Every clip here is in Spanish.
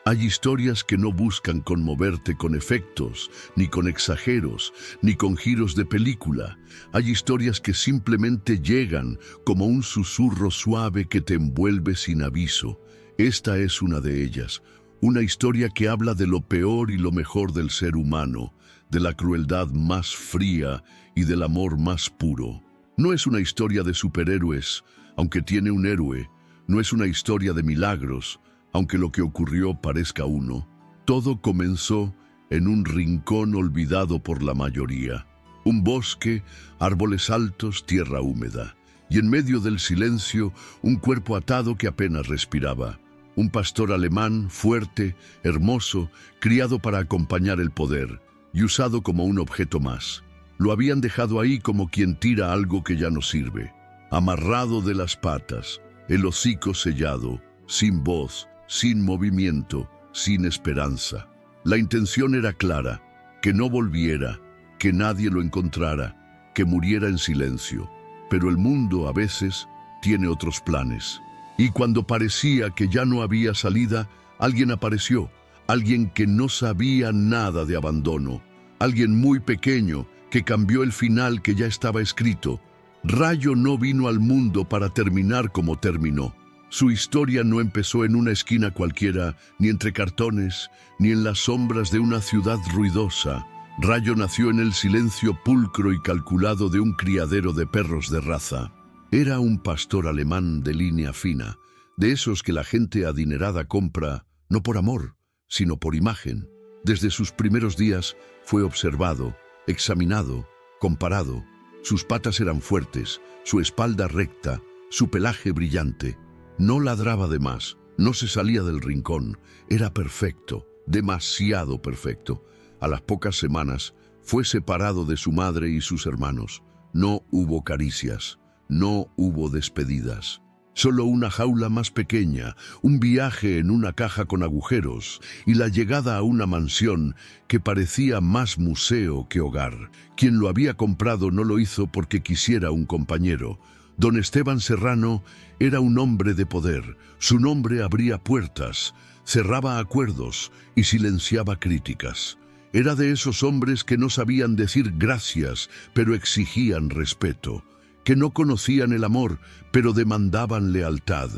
Hay historias que no buscan conmoverte con efectos, ni con exageros, ni con giros de película. Hay historias que simplemente llegan como un susurro suave que te envuelve sin aviso. Esta es una de ellas, una historia que habla de lo peor y lo mejor del ser humano, de la crueldad más fría y del amor más puro. No es una historia de superhéroes, aunque tiene un héroe. No es una historia de milagros, aunque lo que ocurrió parezca uno. Todo comenzó en un rincón olvidado por la mayoría. Un bosque, árboles altos, tierra húmeda. Y en medio del silencio, un cuerpo atado que apenas respiraba. Un pastor alemán, fuerte, hermoso, criado para acompañar el poder, y usado como un objeto más. Lo habían dejado ahí como quien tira algo que ya no sirve. Amarrado de las patas, el hocico sellado, sin voz, sin movimiento, sin esperanza. La intención era clara, que no volviera, que nadie lo encontrara, que muriera en silencio. Pero el mundo a veces tiene otros planes. Y cuando parecía que ya no había salida, alguien apareció, alguien que no sabía nada de abandono, alguien muy pequeño que cambió el final que ya estaba escrito. Rayo no vino al mundo para terminar como terminó. Su historia no empezó en una esquina cualquiera, ni entre cartones, ni en las sombras de una ciudad ruidosa. Rayo nació en el silencio pulcro y calculado de un criadero de perros de raza. Era un pastor alemán de línea fina, de esos que la gente adinerada compra, no por amor, sino por imagen. Desde sus primeros días fue observado, examinado, comparado. Sus patas eran fuertes, su espalda recta, su pelaje brillante. No ladraba de más, no se salía del rincón, era perfecto, demasiado perfecto. A las pocas semanas fue separado de su madre y sus hermanos. No hubo caricias, no hubo despedidas. Solo una jaula más pequeña, un viaje en una caja con agujeros y la llegada a una mansión que parecía más museo que hogar. Quien lo había comprado no lo hizo porque quisiera un compañero. Don Esteban Serrano era un hombre de poder. Su nombre abría puertas, cerraba acuerdos y silenciaba críticas. Era de esos hombres que no sabían decir gracias, pero exigían respeto, que no conocían el amor, pero demandaban lealtad.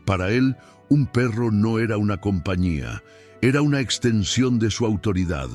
Para él, un perro no era una compañía, era una extensión de su autoridad.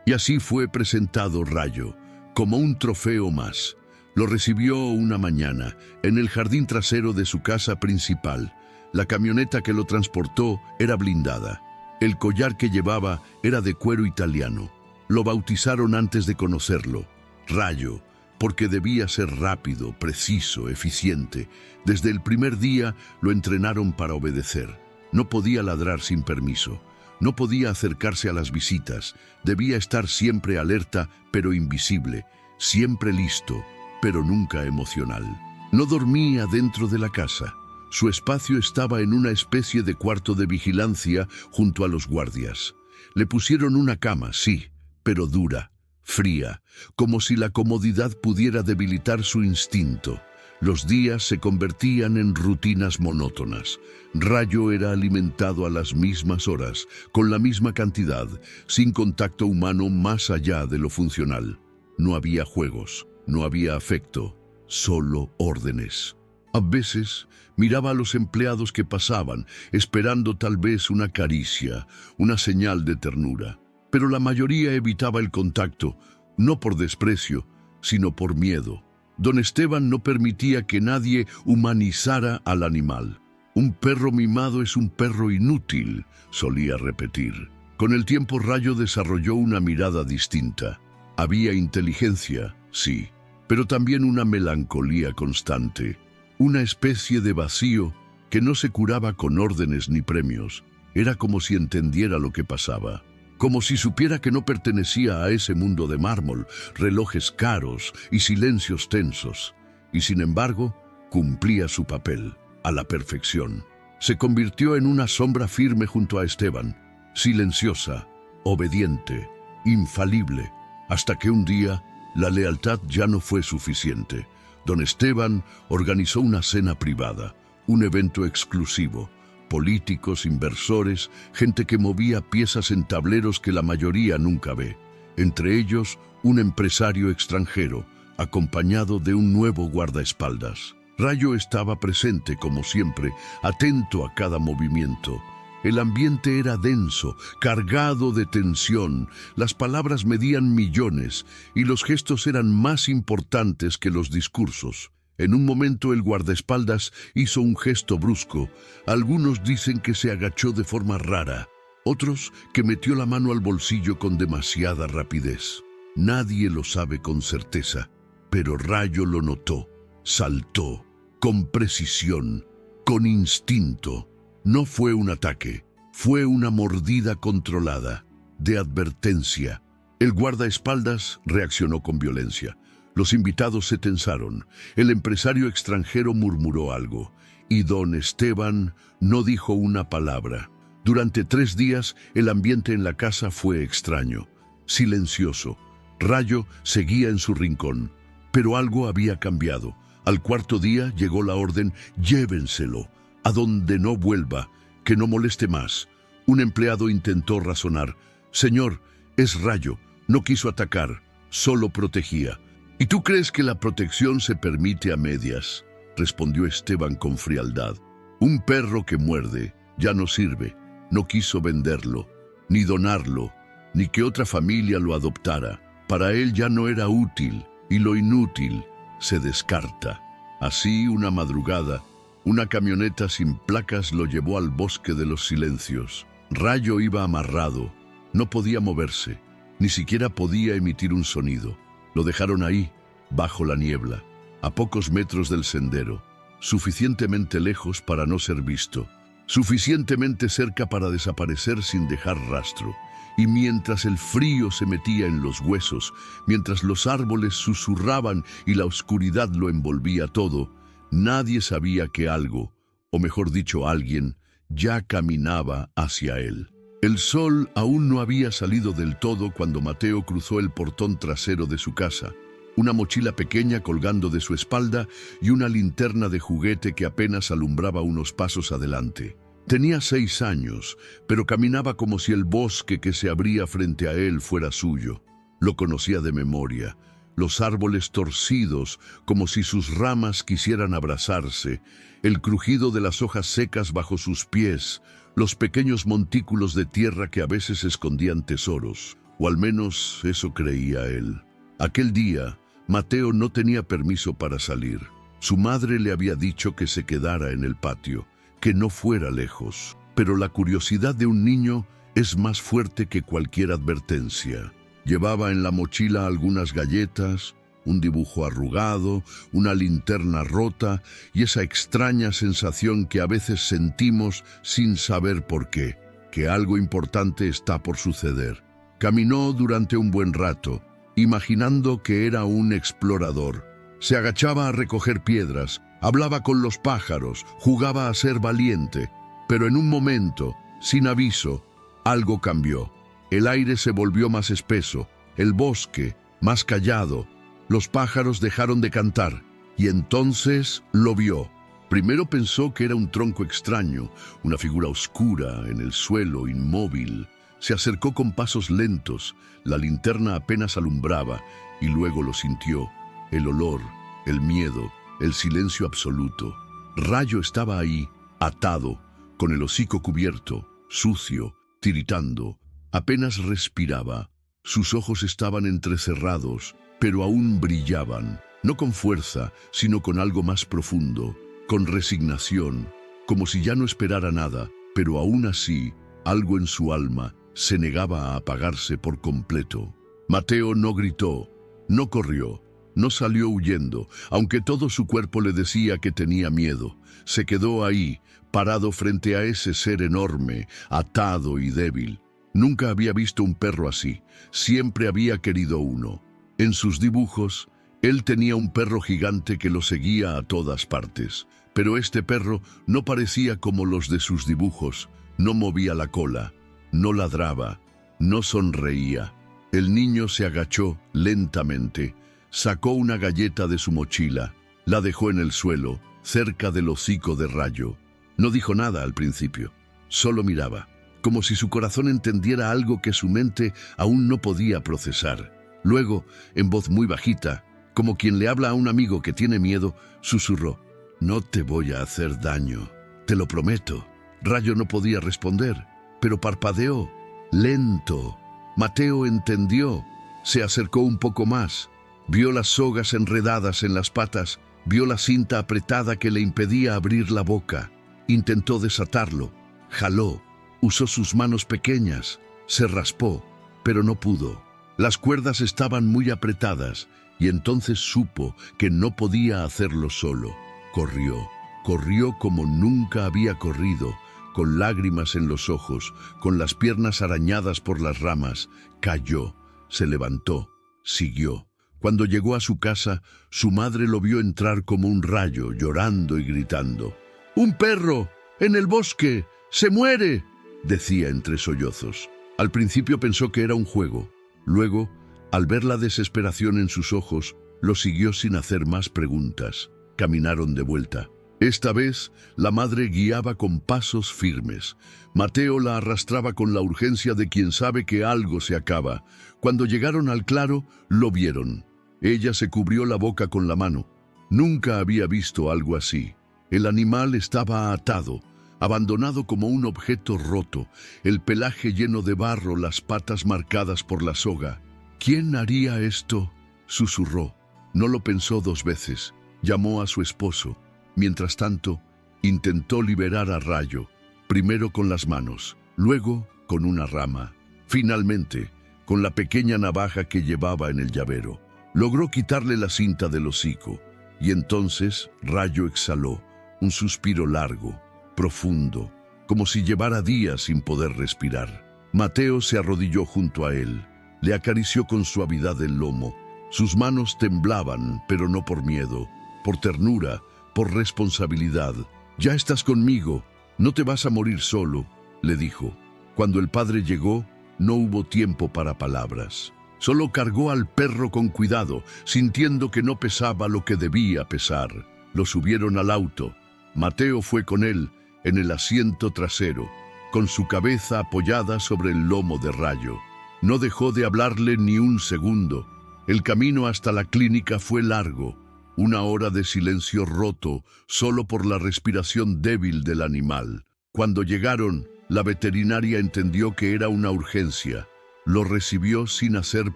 Y así fue presentado Rayo, como un trofeo más. Lo recibió una mañana, en el jardín trasero de su casa principal. La camioneta que lo transportó era blindada. El collar que llevaba era de cuero italiano. Lo bautizaron antes de conocerlo, Rayo, porque debía ser rápido, preciso, eficiente. Desde el primer día lo entrenaron para obedecer. No podía ladrar sin permiso. No podía acercarse a las visitas. Debía estar siempre alerta, pero invisible. Siempre listo, pero nunca emocional. No dormía dentro de la casa. Su espacio estaba en una especie de cuarto de vigilancia junto a los guardias. Le pusieron una cama, sí, pero dura, fría, como si la comodidad pudiera debilitar su instinto. Los días se convertían en rutinas monótonas. Rayo era alimentado a las mismas horas, con la misma cantidad, sin contacto humano más allá de lo funcional. No había juegos. No había afecto, solo órdenes. A veces miraba a los empleados que pasaban, esperando tal vez una caricia, una señal de ternura. Pero la mayoría evitaba el contacto, no por desprecio, sino por miedo. Don Esteban no permitía que nadie humanizara al animal. Un perro mimado es un perro inútil, solía repetir. Con el tiempo Rayo desarrolló una mirada distinta. Había inteligencia, sí, pero también una melancolía constante, una especie de vacío que no se curaba con órdenes ni premios. Era como si entendiera lo que pasaba, como si supiera que no pertenecía a ese mundo de mármol, relojes caros y silencios tensos. Y sin embargo, cumplía su papel a la perfección. Se convirtió en una sombra firme junto a Esteban, silenciosa, obediente, infalible, hasta que un día la lealtad ya no fue suficiente. Don Esteban organizó una cena privada, un evento exclusivo. políticos, inversores, gente que movía piezas en tableros que la mayoría nunca ve. Entre ellos, un empresario extranjero, acompañado de un nuevo guardaespaldas. Rayo estaba presente, como siempre, atento a cada movimiento. El ambiente era denso, cargado de tensión, las palabras medían millones y los gestos eran más importantes que los discursos. En un momento el guardaespaldas hizo un gesto brusco. Algunos dicen que se agachó de forma rara, otros que metió la mano al bolsillo con demasiada rapidez. Nadie lo sabe con certeza, pero Rayo lo notó. Saltó, con precisión, con instinto. No fue un ataque, fue una mordida controlada, de advertencia. El guardaespaldas reaccionó con violencia. Los invitados se tensaron. El empresario extranjero murmuró algo, y don Esteban no dijo una palabra. Durante 3 días, el ambiente en la casa fue extraño, silencioso. Rayo seguía en su rincón, pero algo había cambiado. Al 4.º día llegó la orden: llévenselo, a donde no vuelva, que no moleste más. Un empleado intentó razonar. Señor, es Rayo, no quiso atacar, solo protegía. ¿Y tú crees que la protección se permite a medias?, respondió Esteban con frialdad. Un perro que muerde ya no sirve. No quiso venderlo, ni donarlo, ni que otra familia lo adoptara. Para él ya no era útil, y lo inútil se descarta. Así, una madrugada, una camioneta sin placas lo llevó al bosque de los silencios. Rayo iba amarrado, no podía moverse, ni siquiera podía emitir un sonido. Lo dejaron ahí, bajo la niebla, a pocos metros del sendero, suficientemente lejos para no ser visto, suficientemente cerca para desaparecer sin dejar rastro. Y mientras el frío se metía en los huesos, mientras los árboles susurraban y la oscuridad lo envolvía todo, nadie sabía que algo, o mejor dicho alguien, ya caminaba hacia él. El sol aún no había salido del todo cuando Mateo cruzó el portón trasero de su casa, una mochila pequeña colgando de su espalda y una linterna de juguete que apenas alumbraba unos pasos adelante. Tenía 6 años, pero caminaba como si el bosque que se abría frente a él fuera suyo. Lo conocía de memoria. Los árboles torcidos, como si sus ramas quisieran abrazarse, el crujido de las hojas secas bajo sus pies, los pequeños montículos de tierra que a veces escondían tesoros, o al menos eso creía él. Aquel día, Mateo no tenía permiso para salir. Su madre le había dicho que se quedara en el patio, que no fuera lejos. Pero la curiosidad de un niño es más fuerte que cualquier advertencia. Llevaba en la mochila algunas galletas, un dibujo arrugado, una linterna rota y esa extraña sensación que a veces sentimos sin saber por qué, que algo importante está por suceder. Caminó durante un buen rato, imaginando que era un explorador. Se agachaba a recoger piedras, hablaba con los pájaros, jugaba a ser valiente, pero en un momento, sin aviso, algo cambió. El aire se volvió más espeso, el bosque más callado, los pájaros dejaron de cantar, y entonces lo vio. Primero pensó que era un tronco extraño, una figura oscura en el suelo, inmóvil. Se acercó con pasos lentos, la linterna apenas alumbraba, y luego lo sintió, el olor, el miedo, el silencio absoluto. Rayo estaba ahí, atado, con el hocico cubierto, sucio, tiritando. Apenas respiraba. Sus ojos estaban entrecerrados, pero aún brillaban, no con fuerza, sino con algo más profundo, con resignación, como si ya no esperara nada, pero aún así, algo en su alma se negaba a apagarse por completo. Mateo no gritó, no corrió, no salió huyendo, aunque todo su cuerpo le decía que tenía miedo. Se quedó ahí, parado frente a ese ser enorme, atado y débil. Nunca había visto un perro así, siempre había querido uno. En sus dibujos, él tenía un perro gigante que lo seguía a todas partes, pero este perro no parecía como los de sus dibujos, no movía la cola, no ladraba, no sonreía. El niño se agachó lentamente, sacó una galleta de su mochila, la dejó en el suelo, cerca del hocico de Rayo. No dijo nada al principio, solo miraba, como si su corazón entendiera algo que su mente aún no podía procesar. Luego, en voz muy bajita, como quien le habla a un amigo que tiene miedo, susurró: «No te voy a hacer daño, te lo prometo». Rayo no podía responder, pero parpadeó, lento. Mateo entendió, se acercó un poco más, vio las sogas enredadas en las patas, vio la cinta apretada que le impedía abrir la boca. Intentó desatarlo, jaló, usó sus manos pequeñas, se raspó, pero no pudo. Las cuerdas estaban muy apretadas y entonces supo que no podía hacerlo solo. Corrió como nunca había corrido, con lágrimas en los ojos, con las piernas arañadas por las ramas. Cayó, se levantó, siguió. Cuando llegó a su casa, su madre lo vio entrar como un rayo, llorando y gritando. «¡Un perro! ¡En el bosque! ¡Se muere!», decía entre sollozos. Al principio pensó que era un juego. Luego, al ver la desesperación en sus ojos, lo siguió sin hacer más preguntas. Caminaron de vuelta. Esta vez, la madre guiaba con pasos firmes. Mateo la arrastraba con la urgencia de quien sabe que algo se acaba. Cuando llegaron al claro, lo vieron. Ella se cubrió la boca con la mano. Nunca había visto algo así. El animal estaba atado, abandonado como un objeto roto, el pelaje lleno de barro, las patas marcadas por la soga. «¿Quién haría esto?», susurró. No lo pensó dos veces. Llamó a su esposo. Mientras tanto, intentó liberar a Rayo, primero con las manos, luego con una rama. Finalmente, con la pequeña navaja que llevaba en el llavero, logró quitarle la cinta del hocico. Y entonces Rayo exhaló, un suspiro largo, profundo, como si llevara días sin poder respirar. Mateo se arrodilló junto a él, le acarició con suavidad el lomo. Sus manos temblaban, pero no por miedo, por ternura, por responsabilidad. «Ya estás conmigo, no te vas a morir solo», le dijo. Cuando el padre llegó, no hubo tiempo para palabras. Solo cargó al perro con cuidado, sintiendo que no pesaba lo que debía pesar. Lo subieron al auto. Mateo fue con él, en el asiento trasero, con su cabeza apoyada sobre el lomo de Rayo. No dejó de hablarle ni un segundo. El camino hasta la clínica fue largo. 1 hora de silencio roto solo por la respiración débil del animal. Cuando llegaron, la veterinaria entendió que era una urgencia. Lo recibió sin hacer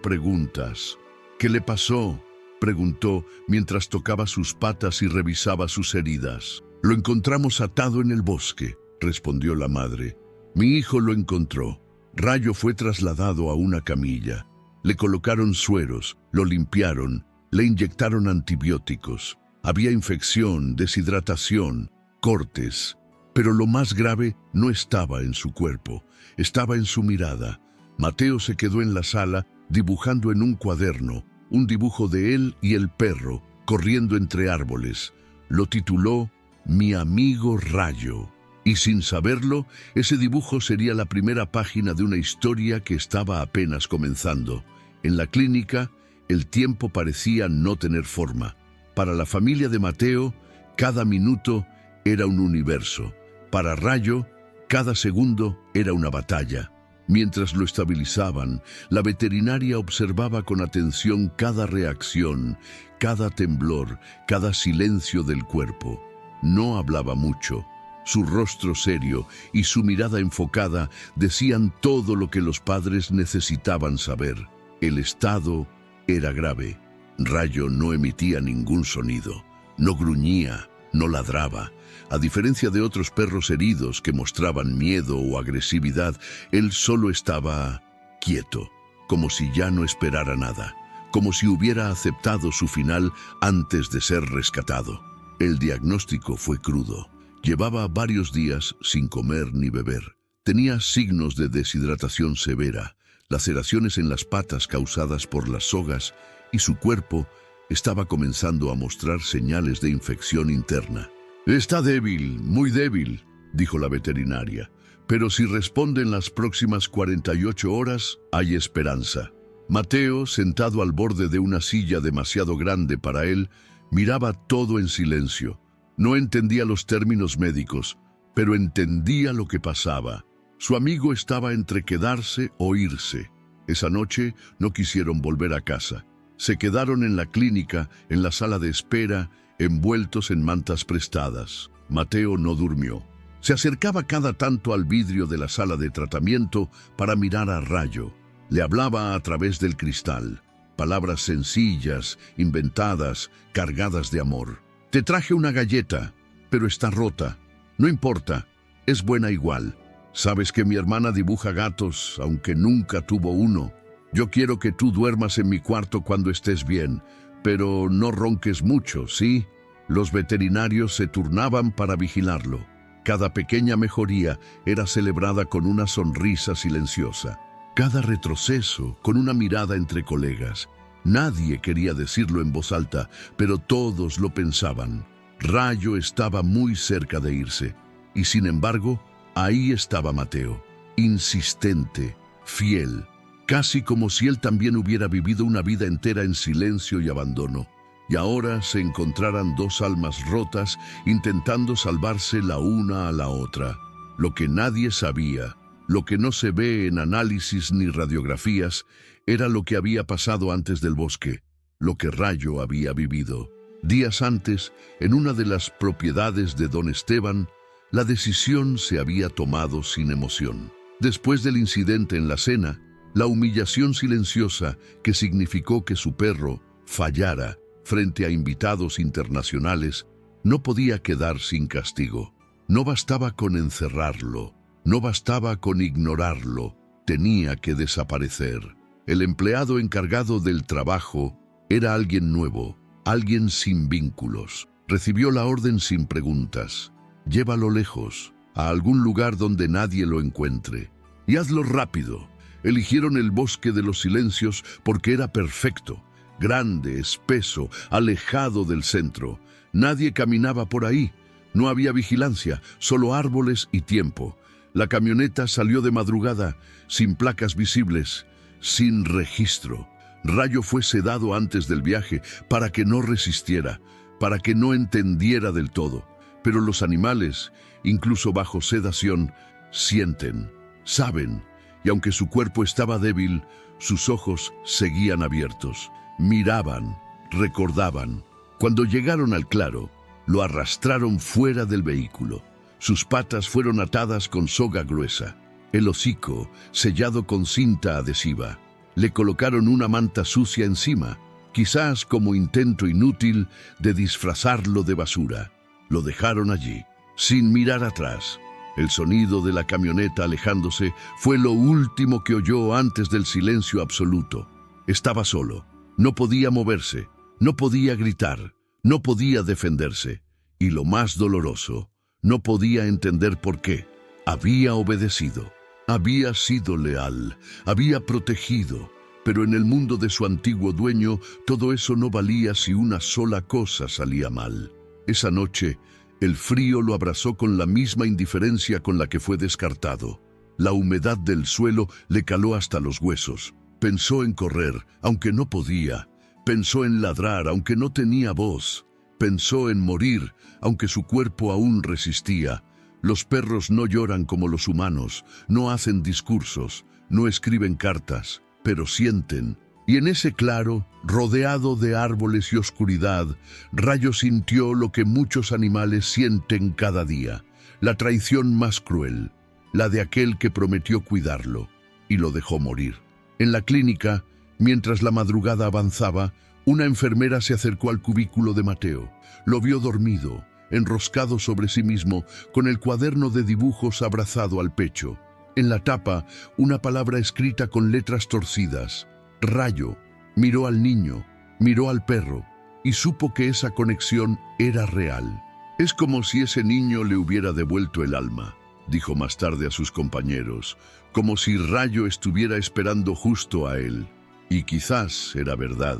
preguntas. «¿Qué le pasó?», preguntó mientras tocaba sus patas y revisaba sus heridas. «Lo encontramos atado en el bosque», respondió la madre. «Mi hijo lo encontró». Rayo fue trasladado a una camilla. Le colocaron sueros, lo limpiaron, le inyectaron antibióticos. Había infección, deshidratación, cortes. Pero lo más grave no estaba en su cuerpo, estaba en su mirada. Mateo se quedó en la sala dibujando en un cuaderno un dibujo de él y el perro corriendo entre árboles. Lo tituló «Mi amigo Rayo». Y sin saberlo, ese dibujo sería la primera página de una historia que estaba apenas comenzando. En la clínica, el tiempo parecía no tener forma. Para la familia de Mateo, cada minuto era un universo. Para Rayo, cada segundo era una batalla. Mientras lo estabilizaban, la veterinaria observaba con atención cada reacción, cada temblor, cada silencio del cuerpo. No hablaba mucho. Su rostro serio y su mirada enfocada decían todo lo que los padres necesitaban saber. El estado era grave. Rayo no emitía ningún sonido, no gruñía, no ladraba. A diferencia de otros perros heridos que mostraban miedo o agresividad, él solo estaba quieto, como si ya no esperara nada, como si hubiera aceptado su final antes de ser rescatado. El diagnóstico fue crudo. Llevaba varios días sin comer ni beber. Tenía signos de deshidratación severa, laceraciones en las patas causadas por las sogas y su cuerpo estaba comenzando a mostrar señales de infección interna. «Está débil, muy débil», dijo la veterinaria, «pero si responde en las próximas 48 horas, hay esperanza». Mateo, sentado al borde de una silla demasiado grande para él, miraba todo en silencio. No entendía los términos médicos, pero entendía lo que pasaba. Su amigo estaba entre quedarse o irse. Esa noche no quisieron volver a casa. Se quedaron en la clínica, en la sala de espera, envueltos en mantas prestadas. Mateo no durmió. Se acercaba cada tanto al vidrio de la sala de tratamiento para mirar a Rayo. Le hablaba a través del cristal. Palabras sencillas, inventadas, cargadas de amor. Te traje una galleta, pero está rota. No importa, es buena igual. Sabes que mi hermana dibuja gatos, aunque nunca tuvo uno. Yo quiero que tú duermas en mi cuarto cuando estés bien, pero no ronques mucho, ¿sí? Los veterinarios se turnaban para vigilarlo. Cada pequeña mejoría era celebrada con una sonrisa silenciosa. Cada retroceso con una mirada entre colegas. Nadie quería decirlo en voz alta, pero todos lo pensaban. Rayo estaba muy cerca de irse. Y sin embargo, ahí estaba Mateo, insistente, fiel, casi como si él también hubiera vivido una vida entera en silencio y abandono. Y ahora se encontraran dos almas rotas intentando salvarse la una a la otra. Lo que nadie sabía, lo que no se ve en análisis ni radiografías, era lo que había pasado antes del bosque, lo que Rayo había vivido. Días antes, en una de las propiedades de don Esteban, la decisión se había tomado sin emoción. Después del incidente en la cena, la humillación silenciosa que significó que su perro fallara frente a invitados internacionales no podía quedar sin castigo. No bastaba con encerrarlo, no bastaba con ignorarlo, tenía que desaparecer. El empleado encargado del trabajo era alguien nuevo, alguien sin vínculos. Recibió la orden sin preguntas. Llévalo lejos, a algún lugar donde nadie lo encuentre. Y hazlo rápido. Eligieron el bosque de los silencios porque era perfecto, grande, espeso, alejado del centro. Nadie caminaba por ahí. No había vigilancia, solo árboles y tiempo. La camioneta salió de madrugada, sin placas visibles, sin registro. Rayo fue sedado antes del viaje para que no resistiera, para que no entendiera del todo. Pero los animales, incluso bajo sedación, sienten, saben, y aunque su cuerpo estaba débil, sus ojos seguían abiertos. Miraban, recordaban. Cuando llegaron al claro, lo arrastraron fuera del vehículo. Sus patas fueron atadas con soga gruesa, el hocico sellado con cinta adhesiva. Le colocaron una manta sucia encima, quizás como intento inútil de disfrazarlo de basura. Lo dejaron allí, sin mirar atrás. El sonido de la camioneta alejándose fue lo último que oyó antes del silencio absoluto. Estaba solo, no podía moverse, no podía gritar, no podía defenderse. Y lo más doloroso, no podía entender por qué. Había obedecido, había sido leal, había protegido, pero en el mundo de su antiguo dueño todo eso no valía si una sola cosa salía mal. Esa noche, el frío lo abrazó con la misma indiferencia con la que fue descartado. La humedad del suelo le caló hasta los huesos. Pensó en correr, aunque no podía. Pensó en ladrar, aunque no tenía voz. Pensó en morir, aunque su cuerpo aún resistía. Los perros no lloran como los humanos, no hacen discursos, no escriben cartas, pero sienten. Y en ese claro, rodeado de árboles y oscuridad, Rayo sintió lo que muchos animales sienten cada día, la traición más cruel, la de aquel que prometió cuidarlo, y lo dejó morir. En la clínica, mientras la madrugada avanzaba, una enfermera se acercó al cubículo de Mateo. Lo vio dormido, enroscado sobre sí mismo, con el cuaderno de dibujos abrazado al pecho. En la tapa, una palabra escrita con letras torcidas. Rayo. Miró al niño, miró al perro, y supo que esa conexión era real. Es como si ese niño le hubiera devuelto el alma, dijo más tarde a sus compañeros, como si Rayo estuviera esperando justo a él. Y quizás era verdad,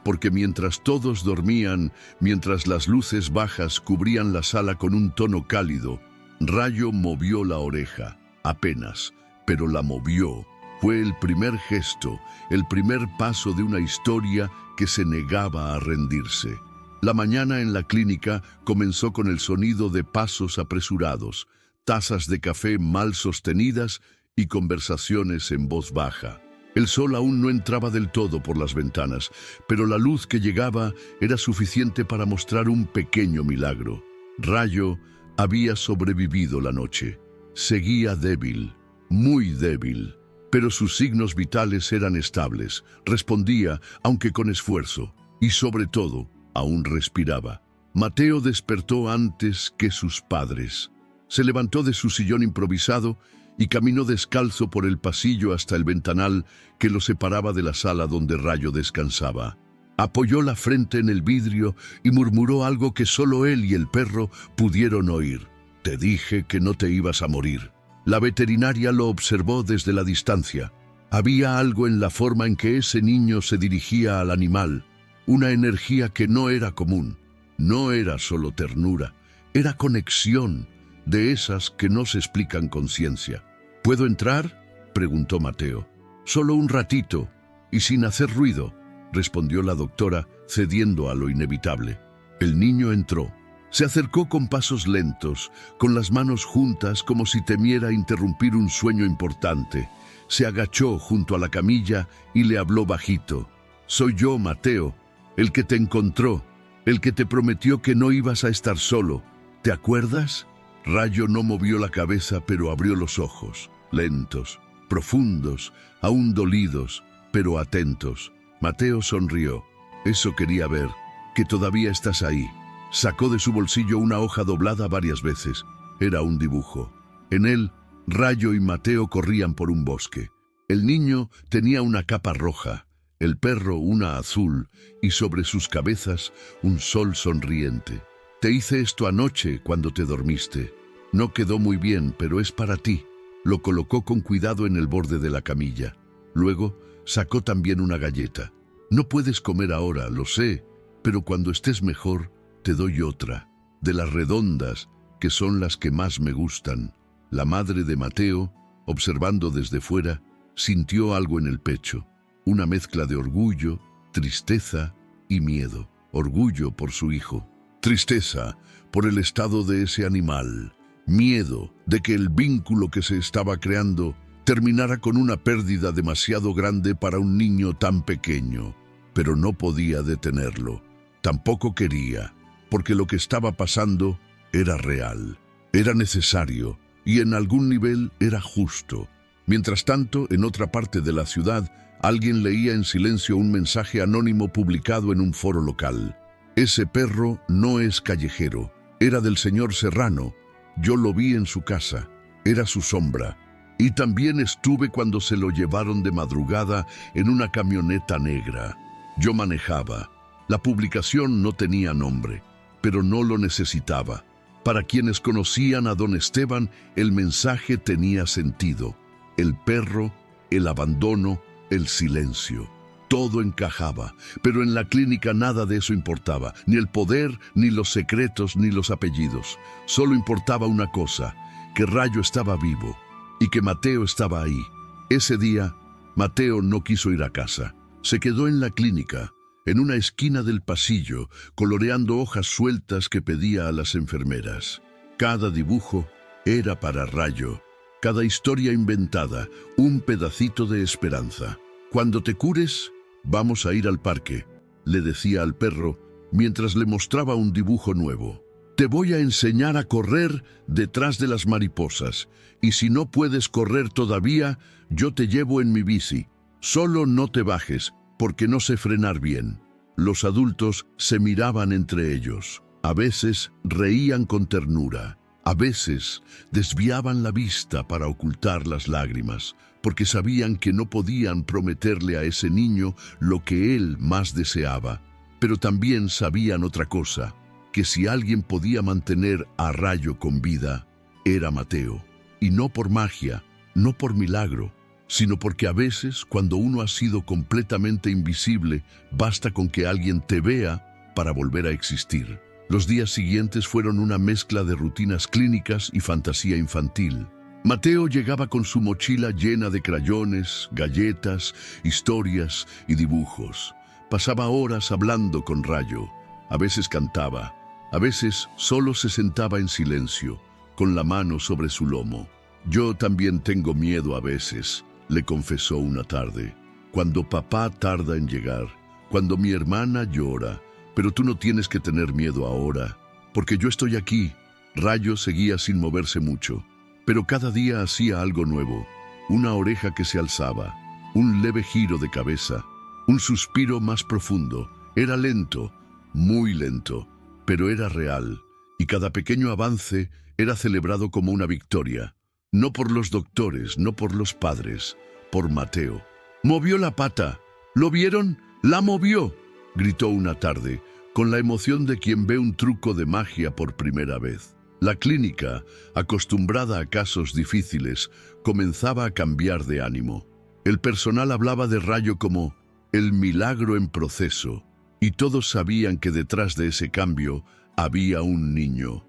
porque mientras todos dormían, mientras las luces bajas cubrían la sala con un tono cálido, Rayo movió la oreja, apenas, pero la movió. Fue el primer gesto, el primer paso de una historia que se negaba a rendirse. La mañana en la clínica comenzó con el sonido de pasos apresurados, tazas de café mal sostenidas y conversaciones en voz baja. El sol aún no entraba del todo por las ventanas, pero la luz que llegaba era suficiente para mostrar un pequeño milagro. Rayo había sobrevivido la noche. Seguía débil, muy débil, pero sus signos vitales eran estables. Respondía, aunque con esfuerzo, y sobre todo, aún respiraba. Mateo despertó antes que sus padres. Se levantó de su sillón improvisado y caminó descalzo por el pasillo hasta el ventanal que lo separaba de la sala donde Rayo descansaba. Apoyó la frente en el vidrio y murmuró algo que solo él y el perro pudieron oír. «Te dije que no te ibas a morir». La veterinaria lo observó desde la distancia. Había algo en la forma en que ese niño se dirigía al animal, una energía que no era común. No era solo ternura, era conexión, de esas que no se explican con ciencia. «¿Puedo entrar?», preguntó Mateo. «Solo un ratito, y sin hacer ruido», respondió la doctora, cediendo a lo inevitable. El niño entró. Se acercó con pasos lentos, con las manos juntas como si temiera interrumpir un sueño importante. Se agachó junto a la camilla y le habló bajito. «Soy yo, Mateo, el que te encontró, el que te prometió que no ibas a estar solo. ¿Te acuerdas?». Rayo no movió la cabeza, pero abrió los ojos, lentos, profundos, aún dolidos, pero atentos. Mateo sonrió. «Eso quería ver, que todavía estás ahí». Sacó de su bolsillo una hoja doblada varias veces. Era un dibujo. En él, Rayo y Mateo corrían por un bosque. El niño tenía una capa roja, el perro una azul, y sobre sus cabezas un sol sonriente. «Te hice esto anoche cuando te dormiste. No quedó muy bien, pero es para ti». Lo colocó con cuidado en el borde de la camilla. Luego sacó también una galleta. «No puedes comer ahora, lo sé, pero cuando estés mejor, te doy otra, de las redondas, que son las que más me gustan». La madre de Mateo, observando desde fuera, sintió algo en el pecho, una mezcla de orgullo, tristeza y miedo. Orgullo por su hijo, tristeza por el estado de ese animal, miedo de que el vínculo que se estaba creando terminara con una pérdida demasiado grande para un niño tan pequeño. Pero no podía detenerlo, tampoco quería, porque lo que estaba pasando era real, era necesario y en algún nivel era justo. Mientras tanto, en otra parte de la ciudad, alguien leía en silencio un mensaje anónimo publicado en un foro local. «Ese perro no es callejero, era del señor Serrano. Yo lo vi en su casa, era su sombra. Y también estuve cuando se lo llevaron de madrugada en una camioneta negra. Yo manejaba. La publicación no tenía nombre, pero no lo necesitaba. Para quienes conocían a don Esteban, el mensaje tenía sentido. El perro, el abandono, el silencio. Todo encajaba, pero en la clínica nada de eso importaba, ni el poder, ni los secretos, ni los apellidos. Solo importaba una cosa, que Rayo estaba vivo y que Mateo estaba ahí. Ese día, Mateo no quiso ir a casa. Se quedó en la clínica, en una esquina del pasillo, coloreando hojas sueltas que pedía a las enfermeras. Cada dibujo era para Rayo, cada historia inventada, un pedacito de esperanza. «Cuando te cures, vamos a ir al parque», le decía al perro mientras le mostraba un dibujo nuevo. «Te voy a enseñar a correr detrás de las mariposas, y si no puedes correr todavía, yo te llevo en mi bici. Solo no te bajes, porque no sé frenar bien». Los adultos se miraban entre ellos. A veces reían con ternura. A veces desviaban la vista para ocultar las lágrimas, porque sabían que no podían prometerle a ese niño lo que él más deseaba. Pero también sabían otra cosa, que si alguien podía mantener a Rayo con vida, era Mateo. Y no por magia, no por milagro, sino porque a veces, cuando uno ha sido completamente invisible, basta con que alguien te vea para volver a existir. Los días siguientes fueron una mezcla de rutinas clínicas y fantasía infantil. Mateo llegaba con su mochila llena de crayones, galletas, historias y dibujos. Pasaba horas hablando con Rayo. A veces cantaba, a veces solo se sentaba en silencio, con la mano sobre su lomo. Yo también tengo miedo a veces, le confesó una tarde, cuando papá tarda en llegar, cuando mi hermana llora, pero tú no tienes que tener miedo ahora, porque yo estoy aquí. Rayo seguía sin moverse mucho, pero cada día hacía algo nuevo, una oreja que se alzaba, un leve giro de cabeza, un suspiro más profundo. Era lento, muy lento, pero era real, y cada pequeño avance era celebrado como una victoria, no por los doctores, no por los padres, por Mateo. «Movió la pata. ¿Lo vieron? ¡La movió!», gritó una tarde, con la emoción de quien ve un truco de magia por primera vez. La clínica, acostumbrada a casos difíciles, comenzaba a cambiar de ánimo. El personal hablaba de Rayo como el milagro en proceso, y todos sabían que detrás de ese cambio había un niño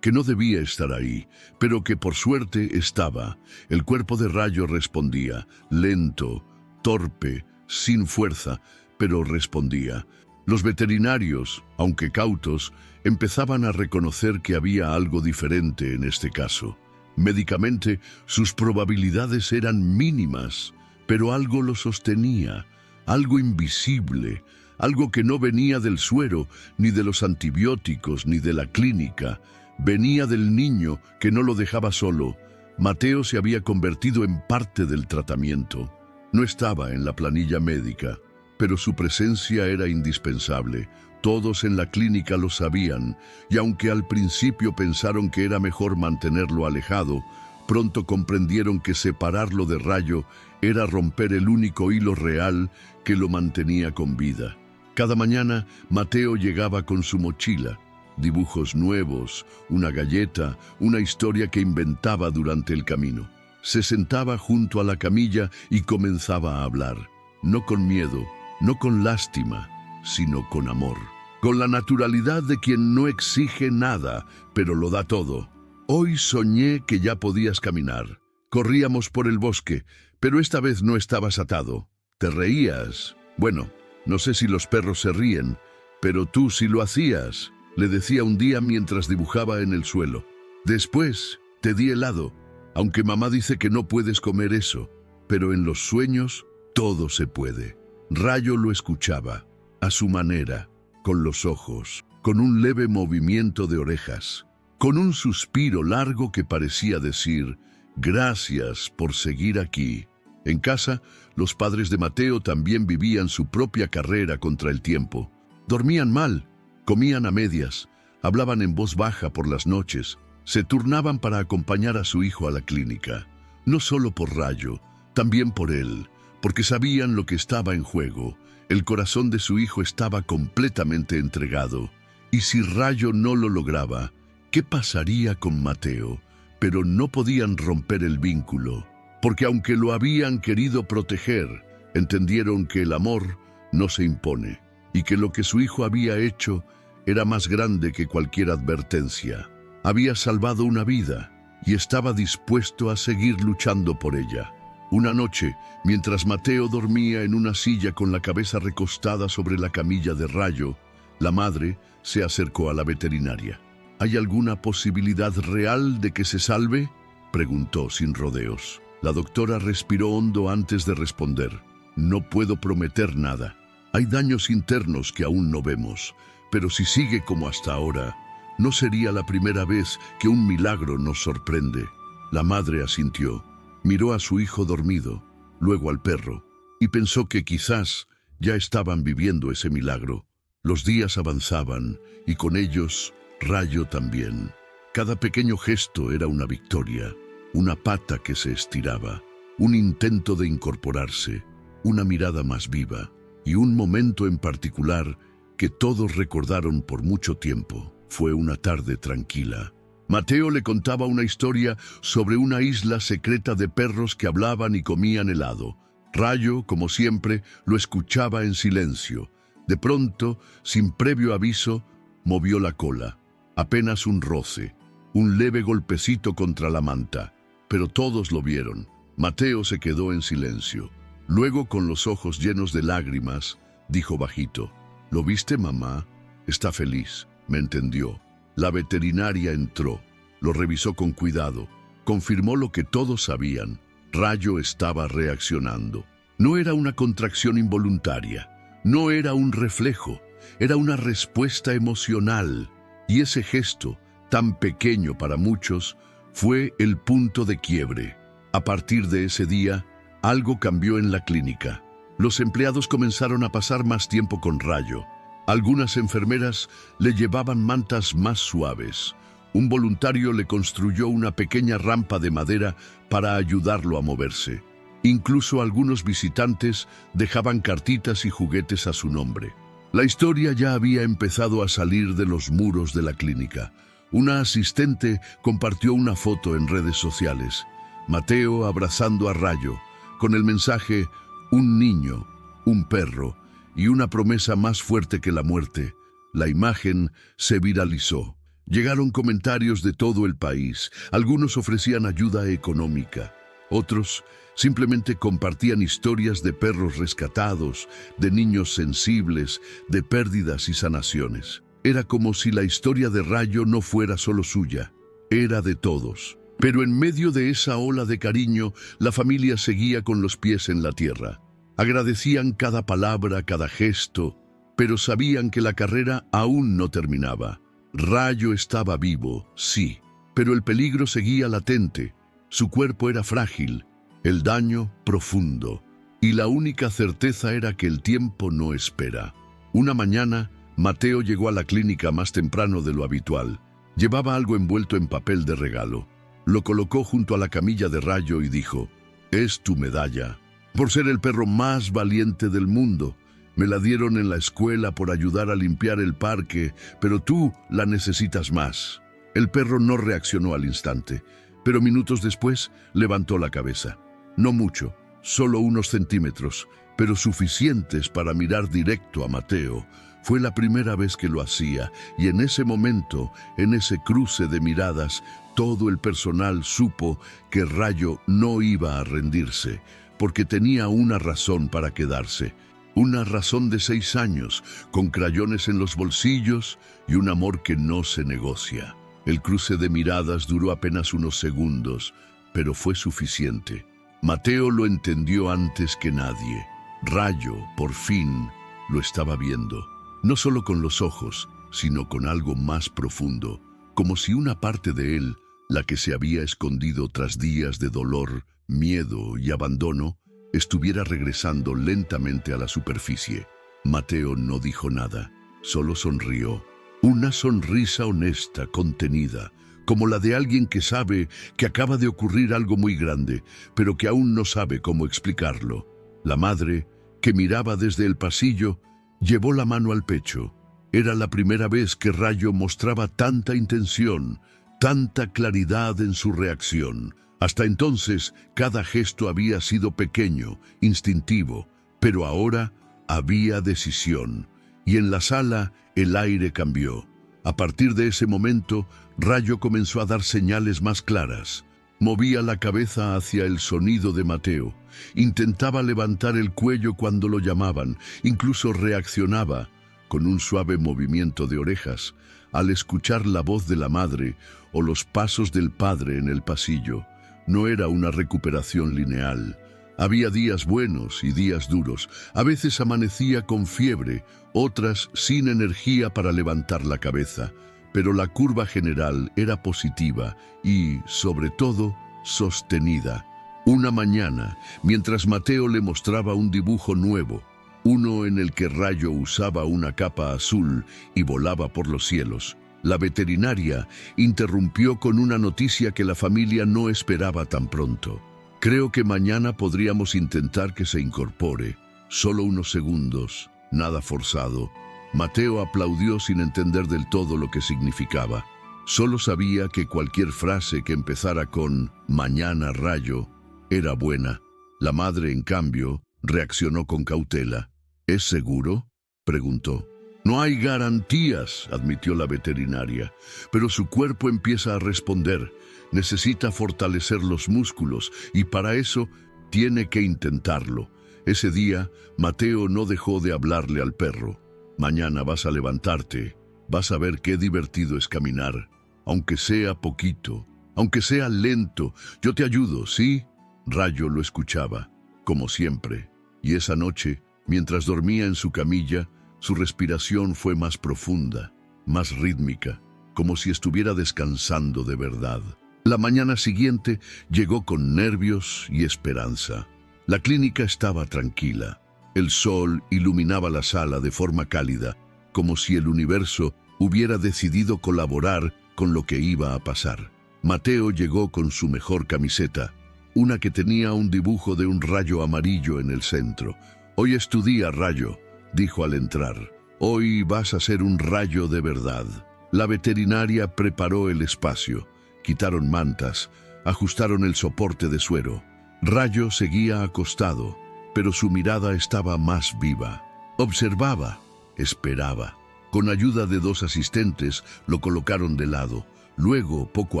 que no debía estar ahí, pero que por suerte estaba. El cuerpo de Rayo respondía, lento, torpe, sin fuerza, pero respondía. Los veterinarios, aunque cautos, empezaban a reconocer que había algo diferente en este caso. Médicamente, sus probabilidades eran mínimas, pero algo lo sostenía, algo invisible, algo que no venía del suero, ni de los antibióticos, ni de la clínica. Venía del niño que no lo dejaba solo. Mateo se había convertido en parte del tratamiento. No estaba en la planilla médica, pero su presencia era indispensable. Todos en la clínica lo sabían, y aunque al principio pensaron que era mejor mantenerlo alejado, pronto comprendieron que separarlo de Rayo era romper el único hilo real que lo mantenía con vida. Cada mañana, Mateo llegaba con su mochila, dibujos nuevos, una galleta, una historia que inventaba durante el camino. Se sentaba junto a la camilla y comenzaba a hablar, no con miedo, no con lástima, sino con amor, con la naturalidad de quien no exige nada, pero lo da todo. Hoy soñé que ya podías caminar. Corríamos por el bosque, pero esta vez no estabas atado. Te reías. Bueno, no sé si los perros se ríen, pero tú sí lo hacías, le decía un día mientras dibujaba en el suelo. Después te di helado, aunque mamá dice que no puedes comer eso, pero en los sueños todo se puede. Rayo lo escuchaba, a su manera, con los ojos, con un leve movimiento de orejas, con un suspiro largo que parecía decir, gracias por seguir aquí. En casa, los padres de Mateo también vivían su propia carrera contra el tiempo. Dormían mal, comían a medias, hablaban en voz baja por las noches, se turnaban para acompañar a su hijo a la clínica. No solo por Rayo, también por él, porque sabían lo que estaba en juego. El corazón de su hijo estaba completamente entregado. Y si Rayo no lo lograba, ¿qué pasaría con Mateo? Pero no podían romper el vínculo, porque aunque lo habían querido proteger, entendieron que el amor no se impone, y que lo que su hijo había hecho era más grande que cualquier advertencia. Había salvado una vida, y estaba dispuesto a seguir luchando por ella. Una noche, mientras Mateo dormía en una silla con la cabeza recostada sobre la camilla de Rayo, la madre se acercó a la veterinaria. ¿Hay alguna posibilidad real de que se salve?, preguntó sin rodeos. La doctora respiró hondo antes de responder. No puedo prometer nada. Hay daños internos que aún no vemos, pero si sigue como hasta ahora, no sería la primera vez que un milagro nos sorprende. La madre asintió, miró a su hijo dormido, luego al perro, y pensó que quizás ya estaban viviendo ese milagro. Los días avanzaban, y con ellos, Rayo también. Cada pequeño gesto era una victoria. Una pata que se estiraba, un intento de incorporarse, una mirada más viva y un momento en particular que todos recordaron por mucho tiempo. Fue una tarde tranquila. Mateo le contaba una historia sobre una isla secreta de perros que hablaban y comían helado. Rayo, como siempre, lo escuchaba en silencio. De pronto, sin previo aviso, movió la cola. Apenas un roce, un leve golpecito contra la manta. Pero todos lo vieron. Mateo se quedó en silencio. Luego, con los ojos llenos de lágrimas, dijo bajito, ¿lo viste, mamá? Está feliz. Me entendió. La veterinaria entró. Lo revisó con cuidado. Confirmó lo que todos sabían. Rayo estaba reaccionando. No era una contracción involuntaria. No era un reflejo. Era una respuesta emocional. Y ese gesto, tan pequeño para muchos, fue el punto de quiebre. A partir de ese día, algo cambió en la clínica. Los empleados comenzaron a pasar más tiempo con Rayo. Algunas enfermeras le llevaban mantas más suaves. Un voluntario le construyó una pequeña rampa de madera para ayudarlo a moverse. Incluso algunos visitantes dejaban cartitas y juguetes a su nombre. La historia ya había empezado a salir de los muros de la clínica. Una asistente compartió una foto en redes sociales. Mateo abrazando a Rayo, con el mensaje «Un niño, un perro» y una promesa más fuerte que la muerte. La imagen se viralizó. Llegaron comentarios de todo el país. Algunos ofrecían ayuda económica. Otros simplemente compartían historias de perros rescatados, de niños sensibles, de pérdidas y sanaciones. Era como si la historia de Rayo no fuera solo suya, era de todos. Pero en medio de esa ola de cariño, la familia seguía con los pies en la tierra. Agradecían cada palabra, cada gesto, pero sabían que la carrera aún no terminaba. Rayo estaba vivo, sí, pero el peligro seguía latente. Su cuerpo era frágil, el daño profundo, y la única certeza era que el tiempo no espera. Una mañana, Mateo llegó a la clínica más temprano de lo habitual. Llevaba algo envuelto en papel de regalo. Lo colocó junto a la camilla de Rayo y dijo: «Es tu medalla, por ser el perro más valiente del mundo. Me la dieron en la escuela por ayudar a limpiar el parque, pero tú la necesitas más». El perro no reaccionó al instante, pero minutos después levantó la cabeza. No mucho, solo unos centímetros, pero suficientes para mirar directo a Mateo. Fue la primera vez que lo hacía, y en ese momento, en ese cruce de miradas, todo el personal supo que Rayo no iba a rendirse, porque tenía una razón para quedarse. Una razón de 6 años, con crayones en los bolsillos y un amor que no se negocia. El cruce de miradas duró apenas unos segundos, pero fue suficiente. Mateo lo entendió antes que nadie. Rayo, por fin, lo estaba viendo. No solo con los ojos, sino con algo más profundo, como si una parte de él, la que se había escondido tras días de dolor, miedo y abandono, estuviera regresando lentamente a la superficie. Mateo no dijo nada, solo sonrió. Una sonrisa honesta, contenida, como la de alguien que sabe que acaba de ocurrir algo muy grande, pero que aún no sabe cómo explicarlo. La madre, que miraba desde el pasillo, llevó la mano al pecho. Era la primera vez que Rayo mostraba tanta intención, tanta claridad en su reacción. Hasta entonces, cada gesto había sido pequeño, instintivo, pero ahora había decisión. Y en la sala, el aire cambió. A partir de ese momento, Rayo comenzó a dar señales más claras. Movía la cabeza hacia el sonido de Mateo. Intentaba levantar el cuello cuando lo llamaban. Incluso reaccionaba, con un suave movimiento de orejas, al escuchar la voz de la madre o los pasos del padre en el pasillo. No era una recuperación lineal. Había días buenos y días duros. A veces amanecía con fiebre, otras sin energía para levantar la cabeza. Pero la curva general era positiva y, sobre todo, sostenida. Una mañana, mientras Mateo le mostraba un dibujo nuevo, uno en el que Rayo usaba una capa azul y volaba por los cielos, la veterinaria interrumpió con una noticia que la familia no esperaba tan pronto. «Creo que mañana podríamos intentar que se incorpore. Solo unos segundos, nada forzado». Mateo aplaudió sin entender del todo lo que significaba. Solo sabía que cualquier frase que empezara con «mañana, Rayo» era buena. La madre, en cambio, reaccionó con cautela. «¿Es seguro?», preguntó. «No hay garantías», admitió la veterinaria, «pero su cuerpo empieza a responder. Necesita fortalecer los músculos y para eso tiene que intentarlo». Ese día, Mateo no dejó de hablarle al perro. «Mañana vas a levantarte, vas a ver qué divertido es caminar. aunque sea poquito, aunque sea lento, yo te ayudo, ¿sí? Rayo lo escuchaba, como siempre, y esa noche, mientras dormía en su camilla, su respiración fue más profunda, más rítmica, como si estuviera descansando de verdad. La mañana siguiente llegó con nervios y esperanza. La clínica estaba tranquila. El sol iluminaba la sala de forma cálida, como si el universo hubiera decidido colaborar con lo que iba a pasar. Mateo llegó con su mejor camiseta, una que tenía un dibujo de un rayo amarillo en el centro. «Hoy es tu día, Rayo», dijo al entrar. «Hoy vas a ser un rayo de verdad». La veterinaria preparó el espacio. Quitaron mantas, ajustaron el soporte de suero. Rayo seguía acostado, pero su mirada estaba más viva. Observaba, esperaba. Con ayuda de 2 asistentes, lo colocaron de lado. Luego, poco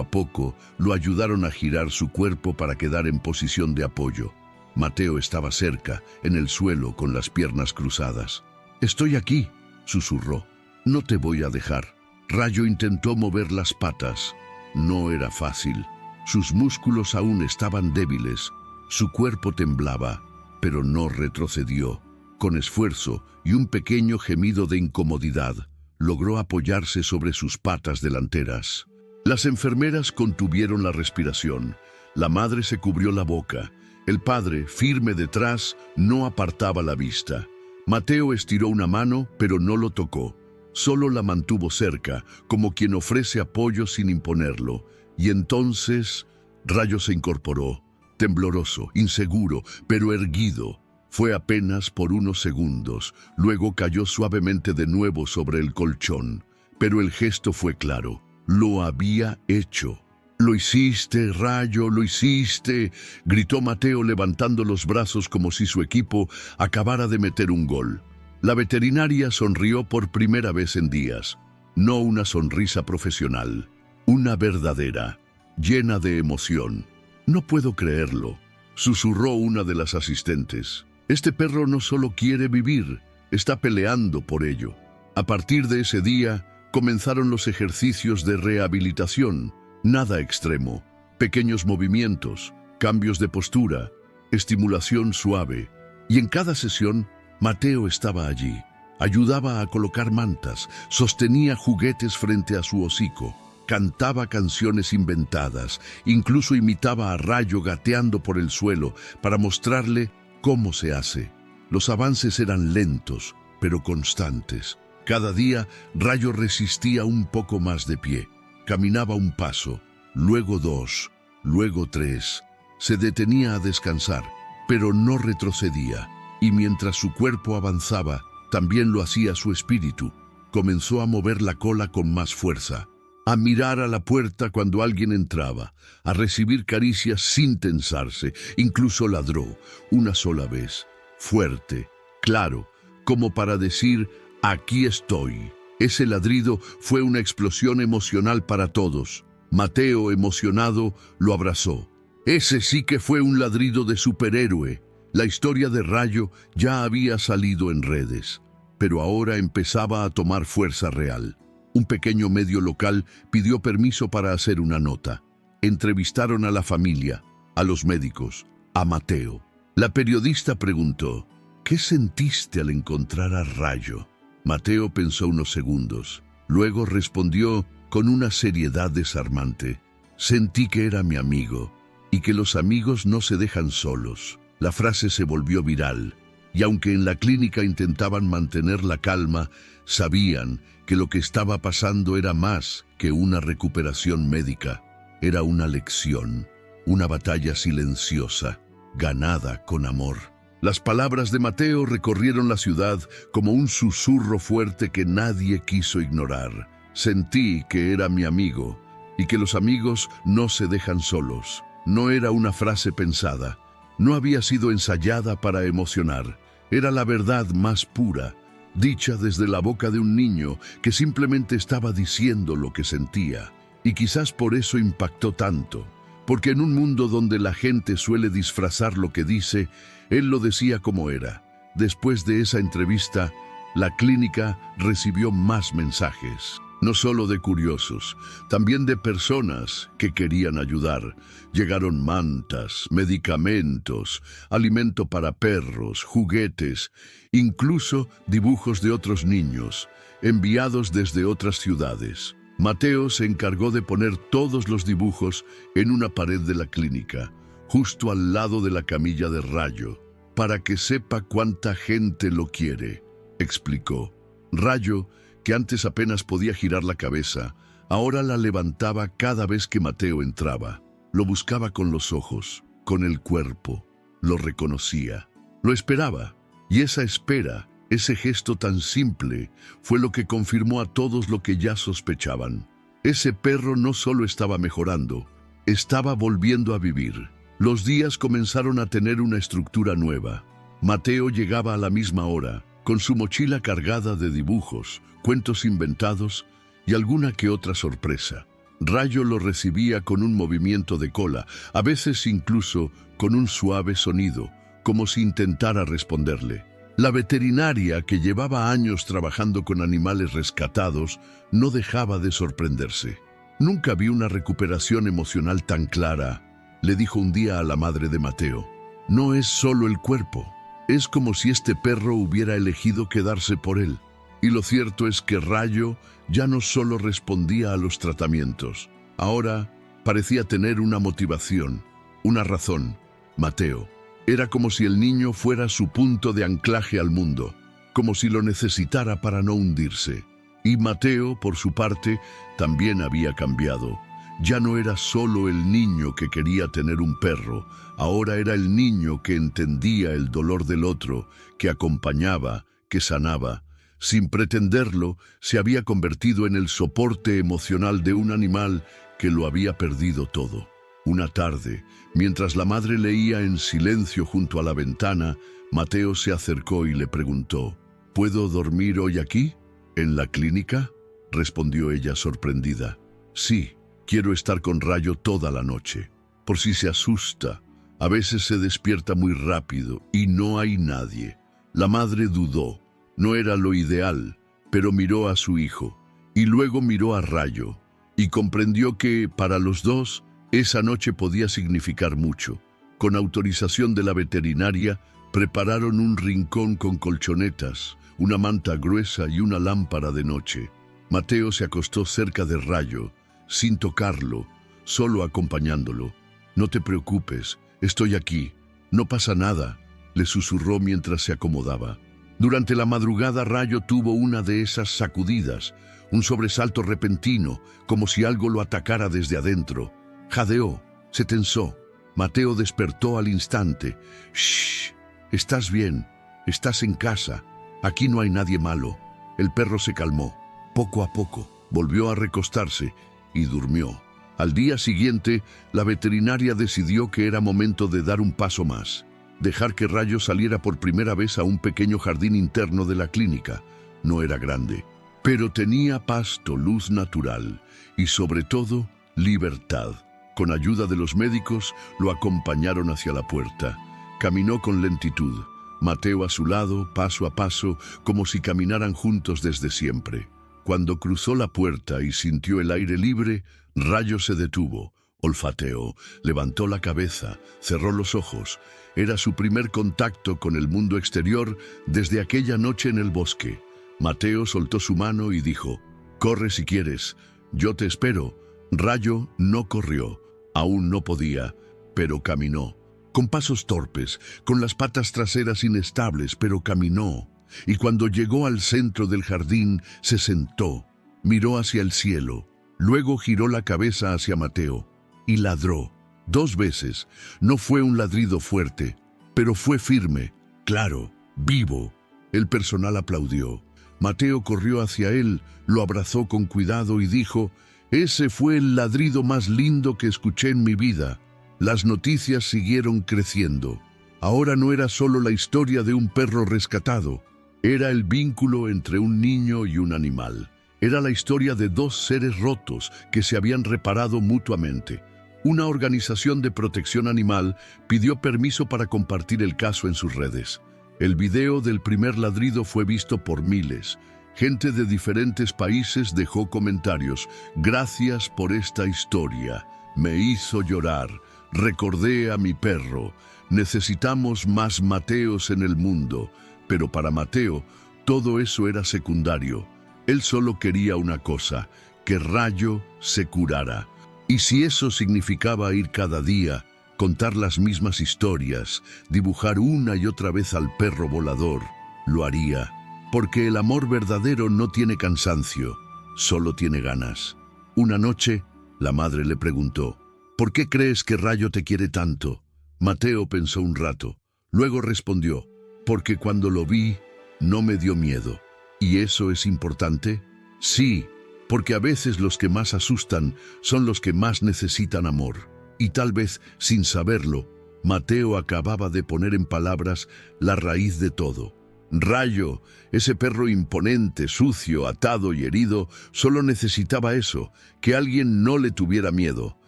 a poco, lo ayudaron a girar su cuerpo para quedar en posición de apoyo. Mateo estaba cerca, en el suelo, con las piernas cruzadas. «Estoy aquí», susurró. «No te voy a dejar». Rayo intentó mover las patas. No era fácil. Sus músculos aún estaban débiles. Su cuerpo temblaba, pero no retrocedió. Con esfuerzo y un pequeño gemido de incomodidad, logró apoyarse sobre sus patas delanteras. Las enfermeras contuvieron la respiración. La madre se cubrió la boca. El padre, firme detrás, no apartaba la vista. Mateo estiró una mano, pero no lo tocó. Solo la mantuvo cerca, como quien ofrece apoyo sin imponerlo. Y entonces, Rayo se incorporó, tembloroso, inseguro, pero erguido. Fue apenas por unos segundos, luego cayó suavemente de nuevo sobre el colchón. Pero el gesto fue claro, lo había hecho. «Lo hiciste, Rayo, lo hiciste», gritó Mateo levantando los brazos como si su equipo acabara de meter un gol. La veterinaria sonrió por primera vez en días. No una sonrisa profesional, una verdadera, llena de emoción. «No puedo creerlo», susurró una de las asistentes. «Este perro no solo quiere vivir, está peleando por ello». A partir de ese día, comenzaron los ejercicios de rehabilitación. Nada extremo, pequeños movimientos, cambios de postura, estimulación suave. Y en cada sesión, Mateo estaba allí. Ayudaba a colocar mantas, sostenía juguetes frente a su hocico, cantaba canciones inventadas, incluso imitaba a Rayo gateando por el suelo para mostrarle cómo se hace. Los avances eran lentos, pero constantes. Cada día, Rayo resistía un poco más de pie. Caminaba un paso, luego 2, luego 3. Se detenía a descansar, pero no retrocedía. Y mientras su cuerpo avanzaba, también lo hacía su espíritu. Comenzó a mover la cola con más fuerza, a mirar a la puerta cuando alguien entraba, a recibir caricias sin tensarse. Incluso ladró, una sola vez, fuerte, claro, como para decir, «Aquí estoy». Ese ladrido fue una explosión emocional para todos. Mateo, emocionado, lo abrazó. Ese sí que fue un ladrido de superhéroe. La historia de Rayo ya había salido en redes, pero ahora empezaba a tomar fuerza real. Un pequeño medio local pidió permiso para hacer una nota. Entrevistaron a la familia, a los médicos, a Mateo. La periodista preguntó, «¿Qué sentiste al encontrar a Rayo?». Mateo pensó unos segundos. Luego respondió con una seriedad desarmante. «Sentí que era mi amigo y que los amigos no se dejan solos». La frase se volvió viral, y aunque en la clínica intentaban mantener la calma, sabían que lo que estaba pasando era más que una recuperación médica. Era una lección, una batalla silenciosa, ganada con amor. Las palabras de Mateo recorrieron la ciudad como un susurro fuerte que nadie quiso ignorar. Sentí que era mi amigo y que los amigos no se dejan solos. No era una frase pensada. No había sido ensayada para emocionar. Era la verdad más pura, dicha desde la boca de un niño que simplemente estaba diciendo lo que sentía. Y quizás por eso impactó tanto, porque en un mundo donde la gente suele disfrazar lo que dice, él lo decía como era. Después de esa entrevista, la clínica recibió más mensajes. No solo de curiosos, también de personas que querían ayudar. Llegaron mantas, medicamentos, alimento para perros, juguetes, incluso dibujos de otros niños, enviados desde otras ciudades. Mateo se encargó de poner todos los dibujos en una pared de la clínica, justo al lado de la camilla de Rayo, para que sepa cuánta gente lo quiere, explicó. Rayo, que antes apenas podía girar la cabeza, ahora la levantaba cada vez que Mateo entraba. Lo buscaba con los ojos, con el cuerpo, lo reconocía, lo esperaba, y esa espera, ese gesto tan simple, fue lo que confirmó a todos lo que ya sospechaban. Ese perro no solo estaba mejorando, estaba volviendo a vivir. Los días comenzaron a tener una estructura nueva. Mateo llegaba a la misma hora, con su mochila cargada de dibujos, cuentos inventados y alguna que otra sorpresa. Rayo lo recibía con un movimiento de cola, a veces incluso con un suave sonido, como si intentara responderle. La veterinaria, que llevaba años trabajando con animales rescatados, no dejaba de sorprenderse. Nunca vi una recuperación emocional tan clara, le dijo un día a la madre de Mateo. No es solo el cuerpo. Es como si este perro hubiera elegido quedarse por él. Y lo cierto es que Rayo ya no solo respondía a los tratamientos. Ahora parecía tener una motivación, una razón. Mateo. Era como si el niño fuera su punto de anclaje al mundo, como si lo necesitara para no hundirse. Y Mateo, por su parte, también había cambiado. Ya no era solo el niño que quería tener un perro, ahora era el niño que entendía el dolor del otro, que acompañaba, que sanaba. Sin pretenderlo, se había convertido en el soporte emocional de un animal que lo había perdido todo. Una tarde, mientras la madre leía en silencio junto a la ventana, Mateo se acercó y le preguntó: ¿Puedo dormir hoy aquí? ¿En la clínica?, respondió ella sorprendida. Sí. Quiero estar con Rayo toda la noche. Por si se asusta, a veces se despierta muy rápido y no hay nadie. La madre dudó. No era lo ideal, pero miró a su hijo y luego miró a Rayo y comprendió que, para los dos, esa noche podía significar mucho. Con autorización de la veterinaria, prepararon un rincón con colchonetas, una manta gruesa y una lámpara de noche. Mateo se acostó cerca de Rayo, sin tocarlo, solo acompañándolo. No te preocupes, estoy aquí. No pasa nada, le susurró mientras se acomodaba. Durante la madrugada, Rayo tuvo una de esas sacudidas, un sobresalto repentino, como si algo lo atacara desde adentro. Jadeó, se tensó. Mateo despertó al instante. «Shh, estás bien, estás en casa, aquí no hay nadie malo». El perro se calmó. Poco a poco, volvió a recostarse y durmió. Al día siguiente, la veterinaria decidió que era momento de dar un paso más, dejar que Rayo saliera por primera vez a un pequeño jardín interno de la clínica. No era grande, pero tenía pasto, luz natural y, sobre todo, libertad. Con ayuda de los médicos, lo acompañaron hacia la puerta. Caminó con lentitud, Mateo a su lado, paso a paso, como si caminaran juntos desde siempre. Cuando cruzó la puerta y sintió el aire libre, Rayo se detuvo, olfateó, levantó la cabeza, cerró los ojos. Era su primer contacto con el mundo exterior desde aquella noche en el bosque. Mateo soltó su mano y dijo: «Corre si quieres, yo te espero». Rayo no corrió, aún no podía, pero caminó. Con pasos torpes, con las patas traseras inestables, pero caminó. Y cuando llegó al centro del jardín, se sentó, miró hacia el cielo, luego giró la cabeza hacia Mateo y ladró 2 veces. No fue un ladrido fuerte, pero fue firme, claro, vivo. El personal aplaudió. Mateo corrió hacia él, lo abrazó con cuidado y dijo: «Ese fue el ladrido más lindo que escuché en mi vida». Las noticias siguieron creciendo. Ahora no era solo la historia de un perro rescatado. Era el vínculo entre un niño y un animal. Era la historia de 2 seres rotos que se habían reparado mutuamente. Una organización de protección animal pidió permiso para compartir el caso en sus redes. El video del primer ladrido fue visto por miles. Gente de diferentes países dejó comentarios. Gracias por esta historia. Me hizo llorar. Recordé a mi perro. Necesitamos más Mateos en el mundo. Pero para Mateo, todo eso era secundario. Él solo quería una cosa, que Rayo se curara. Y si eso significaba ir cada día, contar las mismas historias, dibujar una y otra vez al perro volador, lo haría. Porque el amor verdadero no tiene cansancio, solo tiene ganas. Una noche, la madre le preguntó, ¿por qué crees que Rayo te quiere tanto? Mateo pensó un rato. Luego respondió, porque cuando lo vi, no me dio miedo. ¿Y eso es importante? Sí, porque a veces los que más asustan son los que más necesitan amor. Y tal vez, sin saberlo, Mateo acababa de poner en palabras la raíz de todo. Rayo, ese perro imponente, sucio, atado y herido, solo necesitaba eso, que alguien no le tuviera miedo,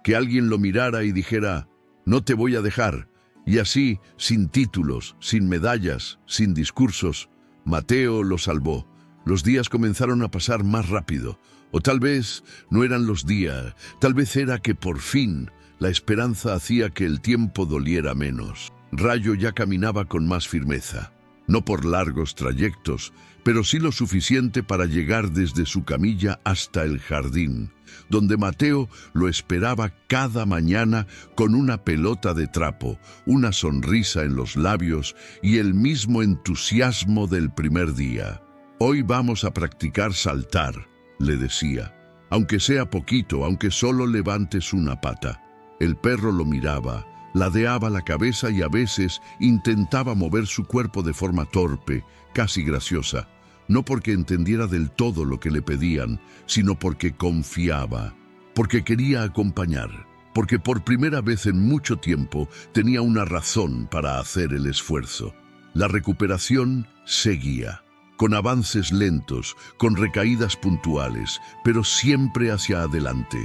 que alguien lo mirara y dijera, no te voy a dejar. Y así, sin títulos, sin medallas, sin discursos, Mateo lo salvó. Los días comenzaron a pasar más rápido, o tal vez no eran los días, tal vez era que por fin la esperanza hacía que el tiempo doliera menos. Rayo ya caminaba con más firmeza. No por largos trayectos, pero sí lo suficiente para llegar desde su camilla hasta el jardín, donde Mateo lo esperaba cada mañana con una pelota de trapo, una sonrisa en los labios y el mismo entusiasmo del primer día. Hoy vamos a practicar saltar, le decía, aunque sea poquito, aunque solo levantes una pata. El perro lo miraba, ladeaba la cabeza y a veces intentaba mover su cuerpo de forma torpe, casi graciosa, no porque entendiera del todo lo que le pedían, sino porque confiaba, porque quería acompañar, porque por primera vez en mucho tiempo tenía una razón para hacer el esfuerzo. La recuperación seguía, con avances lentos, con recaídas puntuales, pero siempre hacia adelante.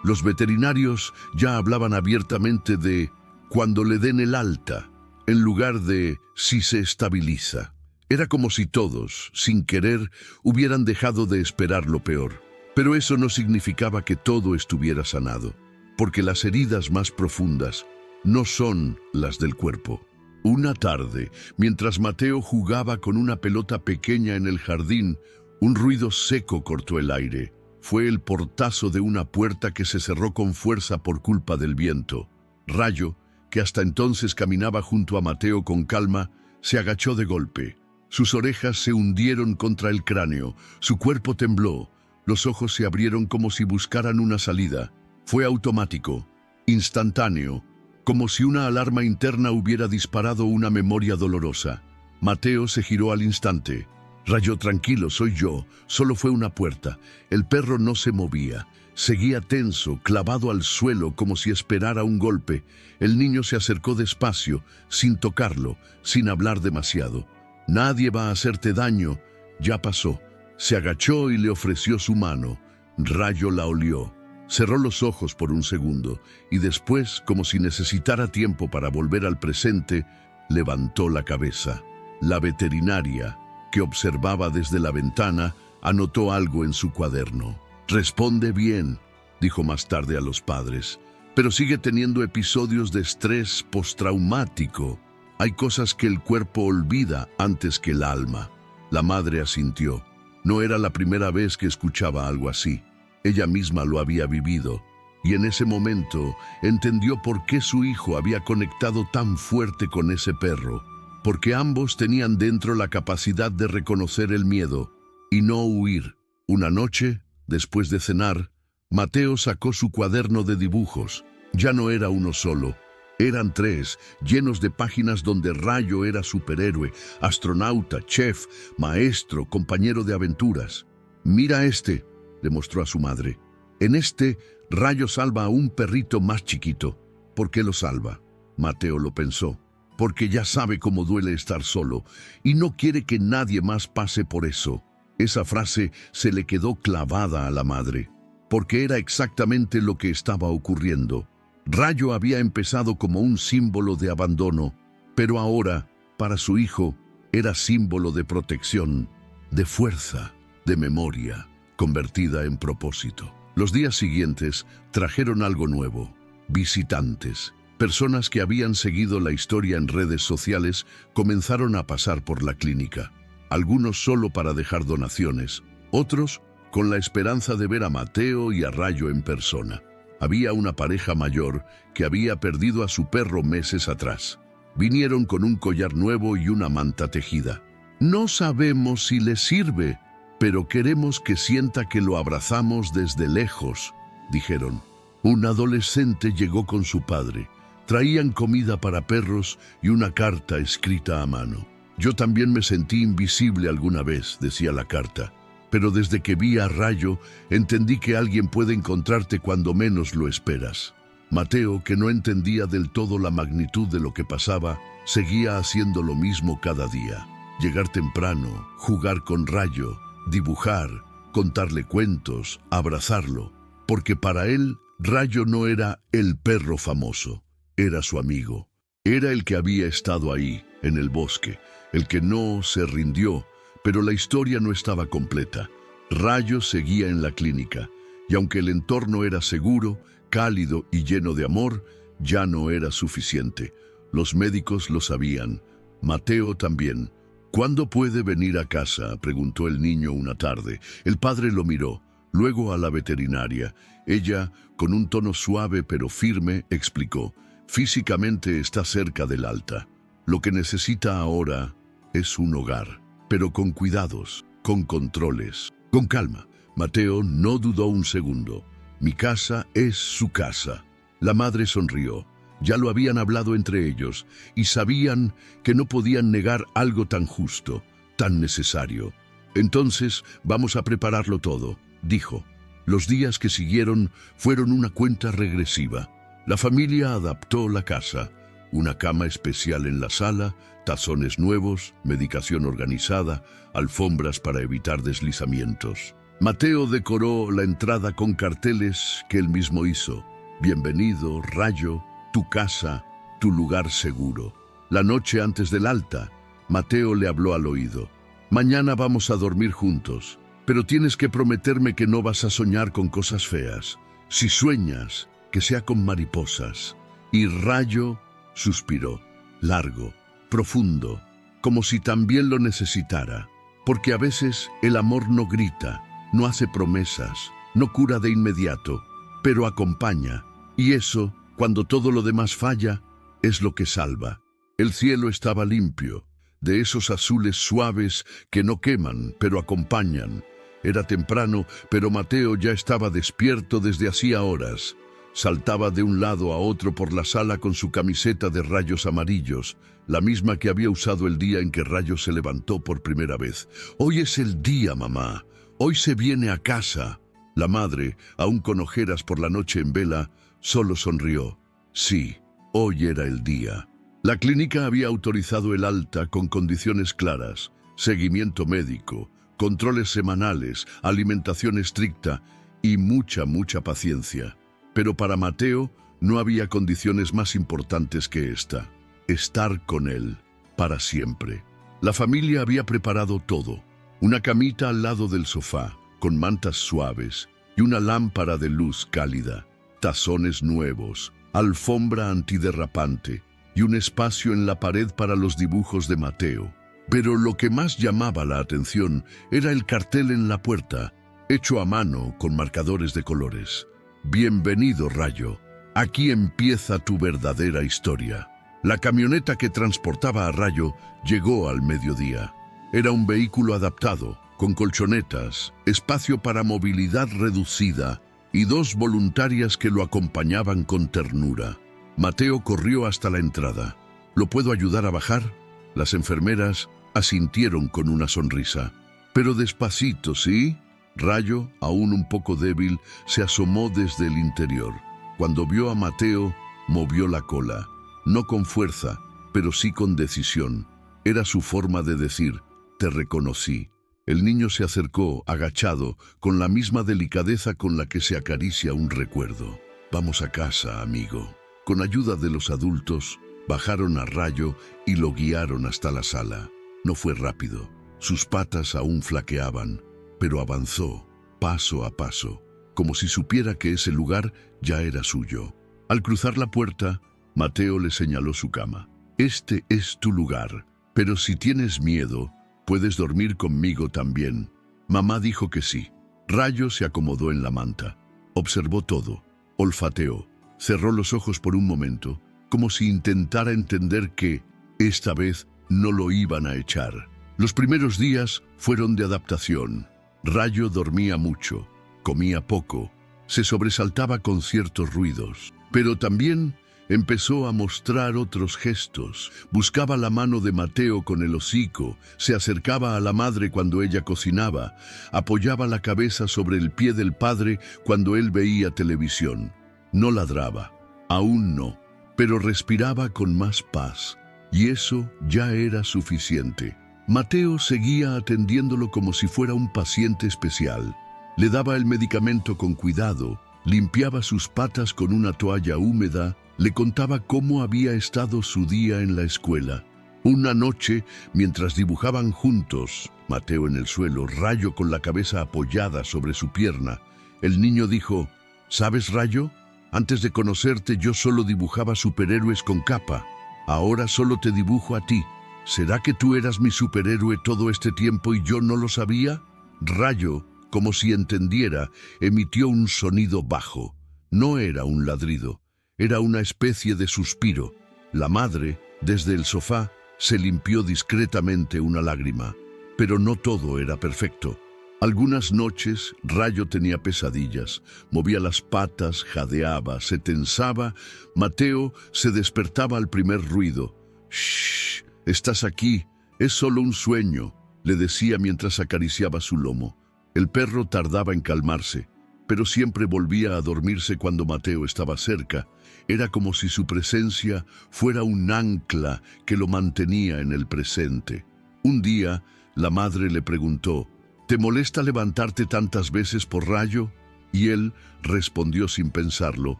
Los veterinarios ya hablaban abiertamente de cuando le den el alta, en lugar de si se estabiliza. Era como si todos, sin querer, hubieran dejado de esperar lo peor. Pero eso no significaba que todo estuviera sanado, porque las heridas más profundas no son las del cuerpo. Una tarde, mientras Mateo jugaba con una pelota pequeña en el jardín, un ruido seco cortó el aire. Fue el portazo de una puerta que se cerró con fuerza por culpa del viento. Rayo, que hasta entonces caminaba junto a Mateo con calma, se agachó de golpe. Sus orejas se hundieron contra el cráneo, su cuerpo tembló, los ojos se abrieron como si buscaran una salida. Fue automático, instantáneo, como si una alarma interna hubiera disparado una memoria dolorosa. Mateo se giró al instante. Rayo, tranquilo, soy yo, solo fue una puerta. El perro no se movía. Seguía tenso, clavado al suelo como si esperara un golpe. El niño se acercó despacio, sin tocarlo, sin hablar demasiado. Nadie va a hacerte daño. Ya pasó. Se agachó y le ofreció su mano. Rayo la olió. Cerró los ojos por un segundo y después, como si necesitara tiempo para volver al presente, levantó la cabeza. La veterinaria, que observaba desde la ventana, anotó algo en su cuaderno. Responde bien, dijo más tarde a los padres, pero sigue teniendo episodios de estrés postraumático. Hay cosas que el cuerpo olvida antes que el alma. La madre asintió. No era la primera vez que escuchaba algo así. Ella misma lo había vivido, y en ese momento entendió por qué su hijo había conectado tan fuerte con ese perro, porque ambos tenían dentro la capacidad de reconocer el miedo y no huir. Una noche, después de cenar, Mateo sacó su cuaderno de dibujos. Ya no era uno solo, eran 3, llenos de páginas donde Rayo era superhéroe, astronauta, chef, maestro, compañero de aventuras. Mira este, le mostró a su madre. En este, Rayo salva a un perrito más chiquito. ¿Por qué lo salva? Mateo lo pensó. Porque ya sabe cómo duele estar solo y no quiere que nadie más pase por eso. Esa frase se le quedó clavada a la madre, porque era exactamente lo que estaba ocurriendo. Rayo había empezado como un símbolo de abandono, pero ahora, para su hijo, era símbolo de protección, de fuerza. de memoria, convertida en propósito. Los días siguientes trajeron algo nuevo: visitantes. Personas que habían seguido la historia en redes sociales comenzaron a pasar por la clínica. Algunos solo para dejar donaciones, otros con la esperanza de ver a Mateo y a Rayo en persona. Había una pareja mayor que había perdido a su perro meses atrás. Vinieron con un collar nuevo y una manta tejida. No sabemos si le sirve, pero queremos que sienta que lo abrazamos desde lejos, dijeron. Un adolescente llegó con su padre. Traían comida para perros y una carta escrita a mano. Yo también me sentí invisible alguna vez, decía la carta. Pero desde que vi a Rayo, entendí que alguien puede encontrarte cuando menos lo esperas. Mateo, que no entendía del todo la magnitud de lo que pasaba, seguía haciendo lo mismo cada día. Llegar temprano, jugar con Rayo, dibujar, contarle cuentos, abrazarlo. Porque para él, Rayo no era el perro famoso, era su amigo. Era el que había estado ahí, en el bosque, el que no se rindió. Pero la historia no estaba completa. Rayo seguía en la clínica, y aunque el entorno era seguro, cálido y lleno de amor, ya no era suficiente. Los médicos lo sabían. Mateo también. ¿Cuándo puede venir a casa?, preguntó el niño una tarde. El padre lo miró, luego a la veterinaria. Ella, con un tono suave pero firme, explicó: físicamente está cerca del alta. Lo que necesita ahora es un hogar. Pero con cuidados, con controles, con calma. Mateo no dudó un segundo. Mi casa es su casa. La madre sonrió. Ya lo habían hablado entre ellos y sabían que no podían negar algo tan justo, tan necesario. Entonces vamos a prepararlo todo, dijo. Los días que siguieron fueron una cuenta regresiva. La familia adaptó la casa. Una cama especial en la sala, tazones nuevos, medicación organizada, alfombras para evitar deslizamientos. Mateo decoró la entrada con carteles que él mismo hizo. Bienvenido, Rayo, tu casa, tu lugar seguro. La noche antes del alta, Mateo le habló al oído. Mañana vamos a dormir juntos, pero tienes que prometerme que no vas a soñar con cosas feas. Si sueñas, que sea con mariposas. Y Rayo suspiró, largo, profundo, como si también lo necesitara, porque a veces el amor no grita, no hace promesas, no cura de inmediato, pero acompaña, y eso, cuando todo lo demás falla, es lo que salva. El cielo estaba limpio, de esos azules suaves que no queman, pero acompañan. Era temprano, pero Mateo ya estaba despierto desde hacía horas. Saltaba de un lado a otro por la sala con su camiseta de rayos amarillos, la misma que había usado el día en que Rayo se levantó por primera vez. Hoy es el día, mamá. Hoy se viene a casa. La madre, aún con ojeras por la noche en vela, solo sonrió. Sí, hoy era el día. La clínica había autorizado el alta con condiciones claras: seguimiento médico, controles semanales, alimentación estricta y mucha paciencia. Pero para Mateo no había condiciones más importantes que esta: estar con él para siempre. La familia había preparado todo: una camita al lado del sofá, con mantas suaves, y una lámpara de luz cálida, tazones nuevos, alfombra antiderrapante, y un espacio en la pared para los dibujos de Mateo. Pero lo que más llamaba la atención era el cartel en la puerta, hecho a mano con marcadores de colores. Bienvenido, Rayo. Aquí empieza tu verdadera historia. La camioneta que transportaba a Rayo llegó al mediodía. Era un vehículo adaptado, con colchonetas, espacio para movilidad reducida y 2 voluntarias que lo acompañaban con ternura. Mateo corrió hasta la entrada. ¿Lo puedo ayudar a bajar? Las enfermeras asintieron con una sonrisa. Pero despacito, ¿sí? Rayo, aún un poco débil, se asomó desde el interior. Cuando vio a Mateo, movió la cola. No con fuerza, pero sí con decisión. Era su forma de decir: te reconocí. El niño se acercó, agachado, con la misma delicadeza con la que se acaricia un recuerdo. Vamos a casa, amigo. Con ayuda de los adultos, bajaron a Rayo y lo guiaron hasta la sala. No fue rápido. Sus patas aún flaqueaban. pero avanzó, paso a paso, como si supiera que ese lugar ya era suyo. Al cruzar la puerta, Mateo le señaló su cama. Este es tu lugar, pero si tienes miedo, puedes dormir conmigo también. Mamá dijo que sí. Rayo se acomodó en la manta. Observó todo, olfateó, cerró los ojos por un momento, como si intentara entender que, esta vez, no lo iban a echar. Los primeros días fueron de adaptación. Rayo dormía mucho, comía poco, se sobresaltaba con ciertos ruidos, pero también empezó a mostrar otros gestos. Buscaba la mano de Mateo con el hocico, se acercaba a la madre cuando ella cocinaba, apoyaba la cabeza sobre el pie del padre cuando él veía televisión. No ladraba, aún no, pero respiraba con más paz, y eso ya era suficiente. Mateo seguía atendiéndolo como si fuera un paciente especial. Le daba el medicamento con cuidado, limpiaba sus patas con una toalla húmeda, le contaba cómo había estado su día en la escuela. Una noche, mientras dibujaban juntos, Mateo en el suelo, Rayo con la cabeza apoyada sobre su pierna, el niño dijo: ¿Sabes, Rayo? Antes de conocerte yo solo dibujaba superhéroes con capa. Ahora solo te dibujo a ti. ¿Será que tú eras mi superhéroe todo este tiempo y yo no lo sabía? Rayo, como si entendiera, emitió un sonido bajo. No era un ladrido, era una especie de suspiro. La madre, desde el sofá, se limpió discretamente una lágrima. Pero no todo era perfecto. Algunas noches, Rayo tenía pesadillas, movía las patas, jadeaba, se tensaba. Mateo se despertaba al primer ruido. «Shh, estás aquí, es solo un sueño», le decía mientras acariciaba su lomo. El perro tardaba en calmarse, pero siempre volvía a dormirse cuando Mateo estaba cerca. Era como si su presencia fuera un ancla que lo mantenía en el presente. Un día, la madre le preguntó: ¿te molesta levantarte tantas veces por Rayo? Y él respondió sin pensarlo: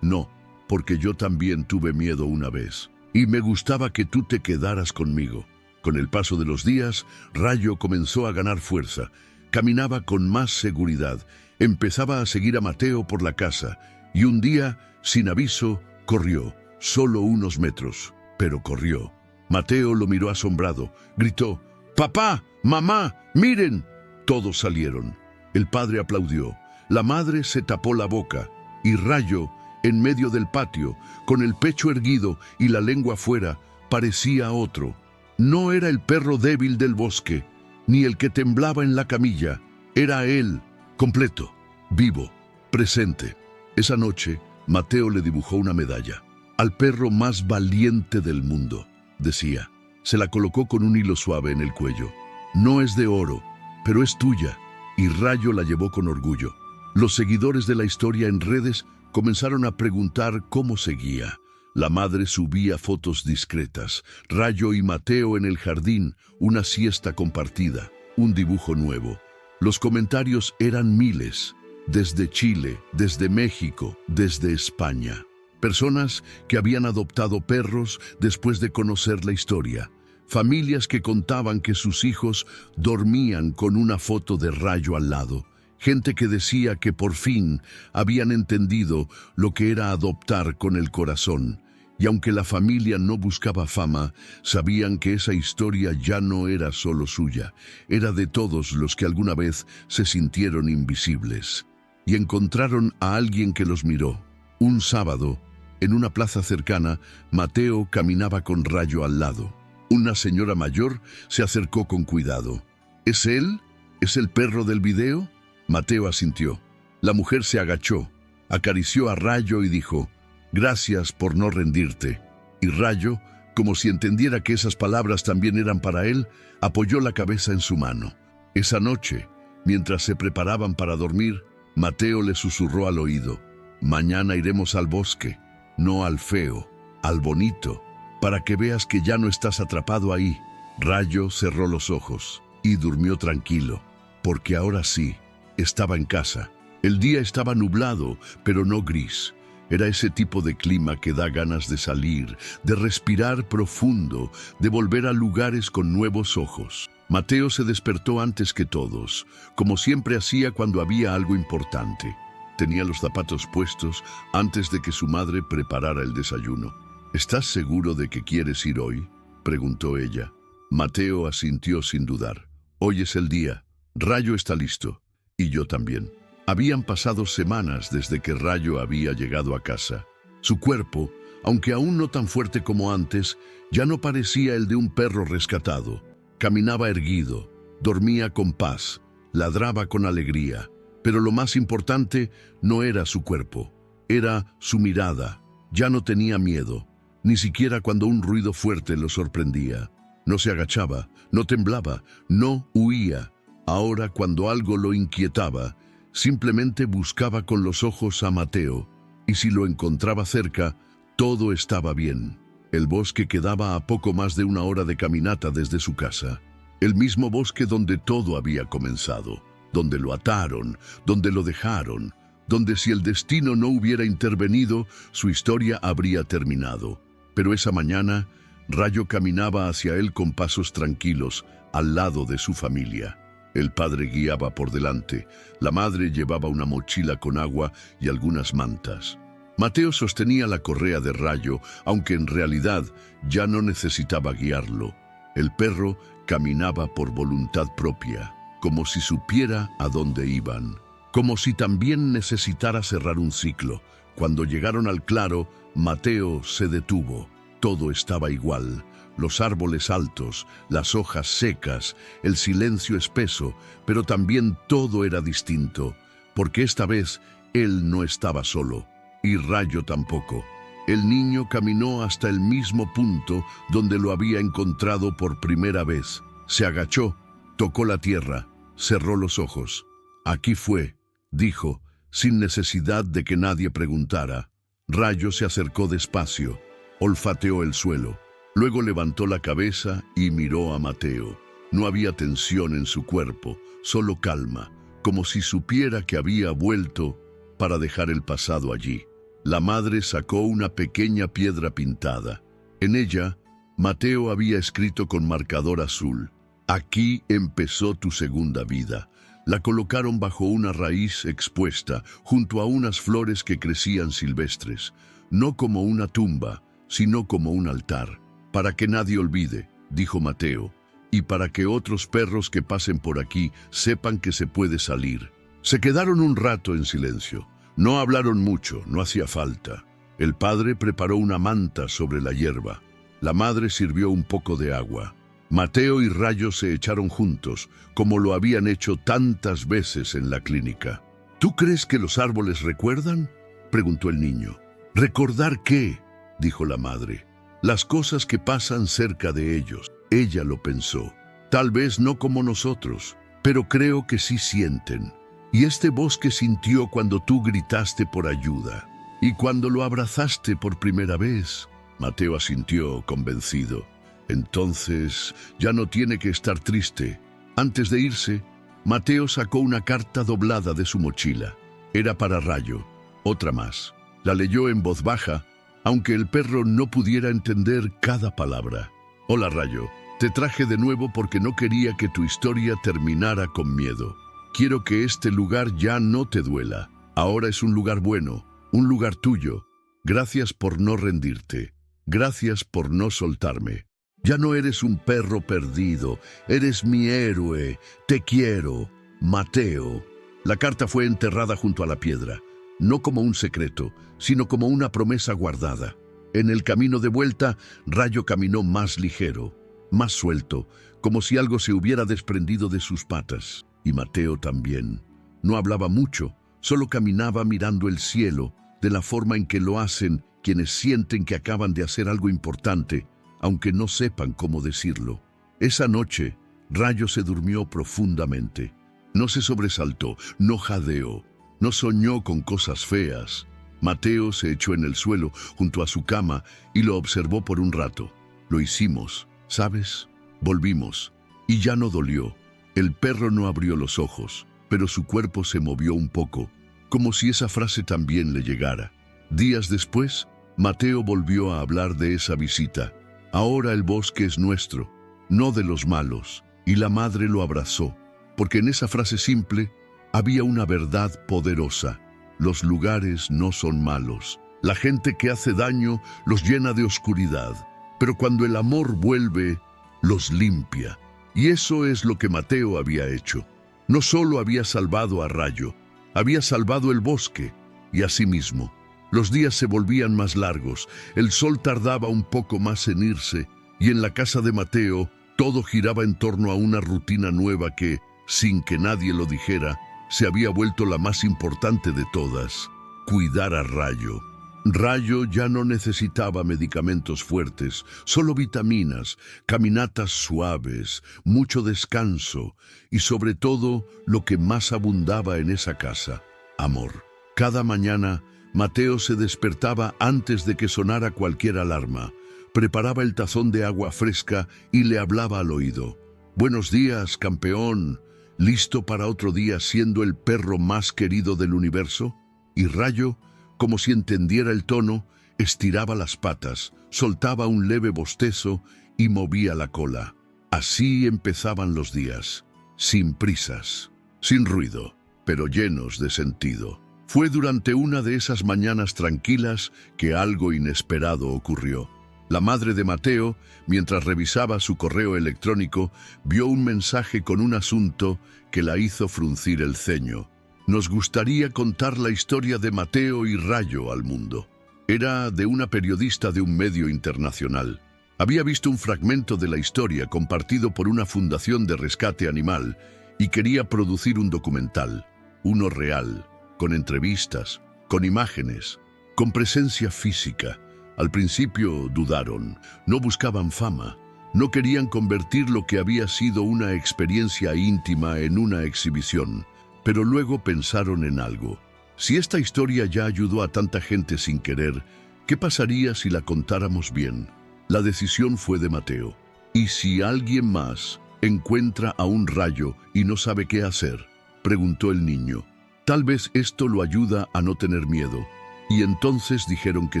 no, porque yo también tuve miedo una vez, y me gustaba que tú te quedaras conmigo. Con el paso de los días, Rayo comenzó a ganar fuerza. Caminaba con más seguridad, empezaba a seguir a Mateo por la casa, y un día, sin aviso, corrió, solo unos metros, pero corrió. Mateo lo miró asombrado, gritó: «¡Papá! ¡Mamá! ¡Miren!». Todos salieron. El padre aplaudió, la madre se tapó la boca, y Rayo, en medio del patio, con el pecho erguido y la lengua fuera, parecía otro. No era el perro débil del bosque, ni el que temblaba en la camilla. Era él, completo, vivo, presente. Esa noche, Mateo le dibujó una medalla. «Al perro más valiente del mundo», decía. Se la colocó con un hilo suave en el cuello. «No es de oro, pero es tuya», y Rayo la llevó con orgullo. Los seguidores de la historia en redes comenzaron a preguntar cómo seguía. La madre subía fotos discretas, Rayo y Mateo en el jardín, una siesta compartida, un dibujo nuevo. Los comentarios eran miles, desde Chile, desde México, desde España. Personas que habían adoptado perros después de conocer la historia. Familias que contaban que sus hijos dormían con una foto de Rayo al lado. Gente que decía que por fin habían entendido lo que era adoptar con el corazón. Y aunque la familia no buscaba fama, sabían que esa historia ya no era solo suya, era de todos los que alguna vez se sintieron invisibles. Y encontraron a alguien que los miró. Un sábado, en una plaza cercana, Mateo caminaba con Rayo al lado. Una señora mayor se acercó con cuidado. ¿Es él? ¿Es el perro del video? Mateo asintió. La mujer se agachó, acarició a Rayo y dijo: «Gracias por no rendirte». Y Rayo, como si entendiera que esas palabras también eran para él, apoyó la cabeza en su mano. Esa noche, mientras se preparaban para dormir, Mateo le susurró al oído: «Mañana iremos al bosque, no al feo, al bonito, para que veas que ya no estás atrapado ahí». Rayo cerró los ojos y durmió tranquilo, porque ahora sí, estaba en casa. El día estaba nublado, pero no gris. Era ese tipo de clima que da ganas de salir, de respirar profundo, de volver a lugares con nuevos ojos. Mateo se despertó antes que todos, como siempre hacía cuando había algo importante. Tenía los zapatos puestos antes de que su madre preparara el desayuno. ¿Estás seguro de que quieres ir hoy?, preguntó ella. Mateo asintió sin dudar. Hoy es el día. Rayo está listo. Y yo también. Habían pasado semanas desde que Rayo había llegado a casa. Su cuerpo, aunque aún no tan fuerte como antes, ya no parecía el de un perro rescatado. Caminaba erguido, dormía con paz, ladraba con alegría. Pero lo más importante no era su cuerpo, era su mirada. Ya no tenía miedo, ni siquiera cuando un ruido fuerte lo sorprendía. No se agachaba, no temblaba, no huía. Ahora, cuando algo lo inquietaba, simplemente buscaba con los ojos a Mateo, y si lo encontraba cerca, todo estaba bien. El bosque quedaba a poco más de 1 hora de caminata desde su casa. El mismo bosque donde todo había comenzado, donde lo ataron, donde lo dejaron, donde si el destino no hubiera intervenido, su historia habría terminado. Pero esa mañana, Rayo caminaba hacia él con pasos tranquilos, al lado de su familia. El padre guiaba por delante, la madre llevaba una mochila con agua y algunas mantas. Mateo sostenía la correa de Rayo, aunque en realidad ya no necesitaba guiarlo. El perro caminaba por voluntad propia, como si supiera a dónde iban, como si también necesitara cerrar un ciclo. Cuando llegaron al claro, Mateo se detuvo. Todo estaba igual. Los árboles altos, las hojas secas, el silencio espeso, pero también todo era distinto, porque esta vez él no estaba solo, y Rayo tampoco. El niño caminó hasta el mismo punto donde lo había encontrado por primera vez. Se agachó, tocó la tierra, cerró los ojos. Aquí fue, dijo, sin necesidad de que nadie preguntara. Rayo se acercó despacio, olfateó el suelo. Luego levantó la cabeza y miró a Mateo. No había tensión en su cuerpo, solo calma, como si supiera que había vuelto para dejar el pasado allí. La madre sacó una pequeña piedra pintada. En ella, Mateo había escrito con marcador azul: «Aquí empezó tu segunda vida». La colocaron bajo una raíz expuesta, junto a unas flores que crecían silvestres, no como una tumba, sino como un altar. «Para que nadie olvide», dijo Mateo, «y para que otros perros que pasen por aquí sepan que se puede salir». Se quedaron un rato en silencio. No hablaron mucho, no hacía falta. El padre preparó una manta sobre la hierba. La madre sirvió un poco de agua. Mateo y Rayo se echaron juntos, como lo habían hecho tantas veces en la clínica. «¿Tú crees que los árboles recuerdan?», preguntó el niño. «¿Recordar qué?», dijo la madre. «Las cosas que pasan cerca de ellos». Ella lo pensó. «Tal vez no como nosotros, pero creo que sí sienten. Y este bosque sintió cuando tú gritaste por ayuda. Y cuando lo abrazaste por primera vez». Mateo asintió, convencido. «Entonces ya no tiene que estar triste». Antes de irse, Mateo sacó una carta doblada de su mochila. Era para Rayo, otra más. La leyó en voz baja, aunque el perro no pudiera entender cada palabra. «Hola, Rayo. Te traje de nuevo porque no quería que tu historia terminara con miedo. Quiero que este lugar ya no te duela. Ahora es un lugar bueno, un lugar tuyo. Gracias por no rendirte. Gracias por no soltarme. Ya no eres un perro perdido. Eres mi héroe. Te quiero. Mateo». La carta fue enterrada junto a la piedra, no como un secreto, sino como una promesa guardada. En el camino de vuelta, Rayo caminó más ligero, más suelto, como si algo se hubiera desprendido de sus patas. Y Mateo también. No hablaba mucho, solo caminaba mirando el cielo, de la forma en que lo hacen quienes sienten que acaban de hacer algo importante, aunque no sepan cómo decirlo. Esa noche, Rayo se durmió profundamente. No se sobresaltó, no jadeó, no soñó con cosas feas. Mateo se echó en el suelo junto a su cama y lo observó por un rato. «Lo hicimos, ¿sabes? Volvimos. Y ya no dolió». El perro no abrió los ojos, pero su cuerpo se movió un poco, como si esa frase también le llegara. Días después, Mateo volvió a hablar de esa visita. Ahora el bosque es nuestro, no de los malos. Y la madre lo abrazó, porque en esa frase simple había una verdad poderosa. Los lugares no son malos. La gente que hace daño los llena de oscuridad, pero cuando el amor vuelve, los limpia. Y eso es lo que Mateo había hecho. No solo había salvado a Rayo, había salvado el bosque, y asimismo. Los días se volvían más largos, el sol tardaba un poco más en irse, y en la casa de Mateo todo giraba en torno a una rutina nueva que, sin que nadie lo dijera, se había vuelto la más importante de todas: cuidar a Rayo. Rayo ya no necesitaba medicamentos fuertes, solo vitaminas, caminatas suaves, mucho descanso y sobre todo lo que más abundaba en esa casa: amor. Cada mañana Mateo se despertaba antes de que sonara cualquier alarma, preparaba el tazón de agua fresca y le hablaba al oído. «Buenos días, campeón. ¿Listo para otro día siendo el perro más querido del universo?» Y Rayo, como si entendiera el tono, estiraba las patas, soltaba un leve bostezo y movía la cola. Así empezaban los días, sin prisas, sin ruido, pero llenos de sentido. Fue durante una de esas mañanas tranquilas que algo inesperado ocurrió. La madre de Mateo, mientras revisaba su correo electrónico, vio un mensaje con un asunto que la hizo fruncir el ceño. Nos gustaría contar la historia de Mateo y Rayo al mundo. Era de una periodista de un medio internacional. Había visto un fragmento de la historia compartido por una fundación de rescate animal y quería producir un documental, uno real, con entrevistas, con imágenes, con presencia física. Al principio dudaron, no buscaban fama, no querían convertir lo que había sido una experiencia íntima en una exhibición, pero luego pensaron en algo. Si esta historia ya ayudó a tanta gente sin querer, ¿qué pasaría si la contáramos bien? La decisión fue de Mateo. ¿Y si alguien más encuentra a un Rayo y no sabe qué hacer?, preguntó el niño. Tal vez esto lo ayuda a no tener miedo. Y entonces dijeron que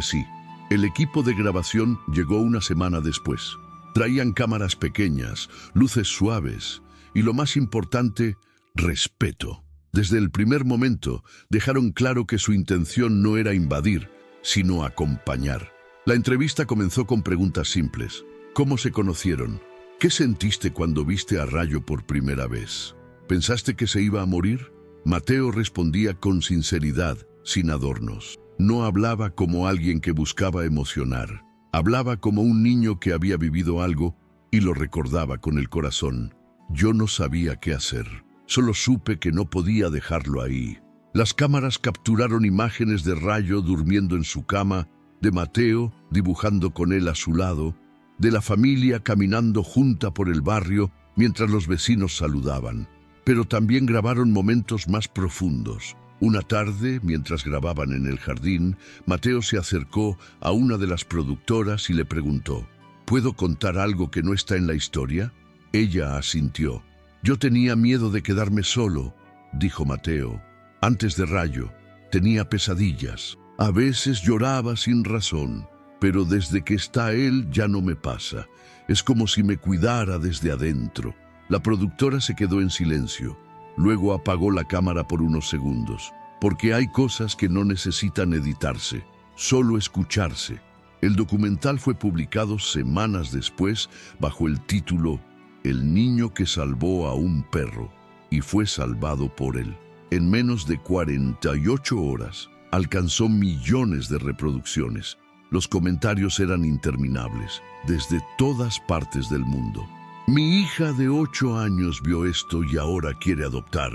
sí. El equipo de grabación llegó una semana después. Traían cámaras pequeñas, luces suaves y, lo más importante, respeto. Desde el primer momento dejaron claro que su intención no era invadir, sino acompañar. La entrevista comenzó con preguntas simples. ¿Cómo se conocieron? ¿Qué sentiste cuando viste a Rayo por primera vez? ¿Pensaste que se iba a morir? Mateo respondía con sinceridad, sin adornos. No hablaba como alguien que buscaba emocionar. Hablaba como un niño que había vivido algo y lo recordaba con el corazón. Yo no sabía qué hacer. Solo supe que no podía dejarlo ahí. Las cámaras capturaron imágenes de Rayo durmiendo en su cama, de Mateo dibujando con él a su lado, de la familia caminando junta por el barrio mientras los vecinos saludaban. Pero también grabaron momentos más profundos. Una tarde, mientras grababan en el jardín, Mateo se acercó a una de las productoras y le preguntó: ¿Puedo contar algo que no está en la historia? Ella asintió. Yo tenía miedo de quedarme solo, dijo Mateo. Antes de Rayo, tenía pesadillas. A veces lloraba sin razón, pero desde que está él ya no me pasa. Es como si me cuidara desde adentro. La productora se quedó en silencio. Luego apagó la cámara por unos segundos, porque hay cosas que no necesitan editarse, solo escucharse. El documental fue publicado semanas después bajo el título El niño que salvó a un perro, y fue salvado por él. En menos de 48 horas, alcanzó millones de reproducciones. Los comentarios eran interminables, desde todas partes del mundo. Mi hija de 8 años vio esto y ahora quiere adoptar.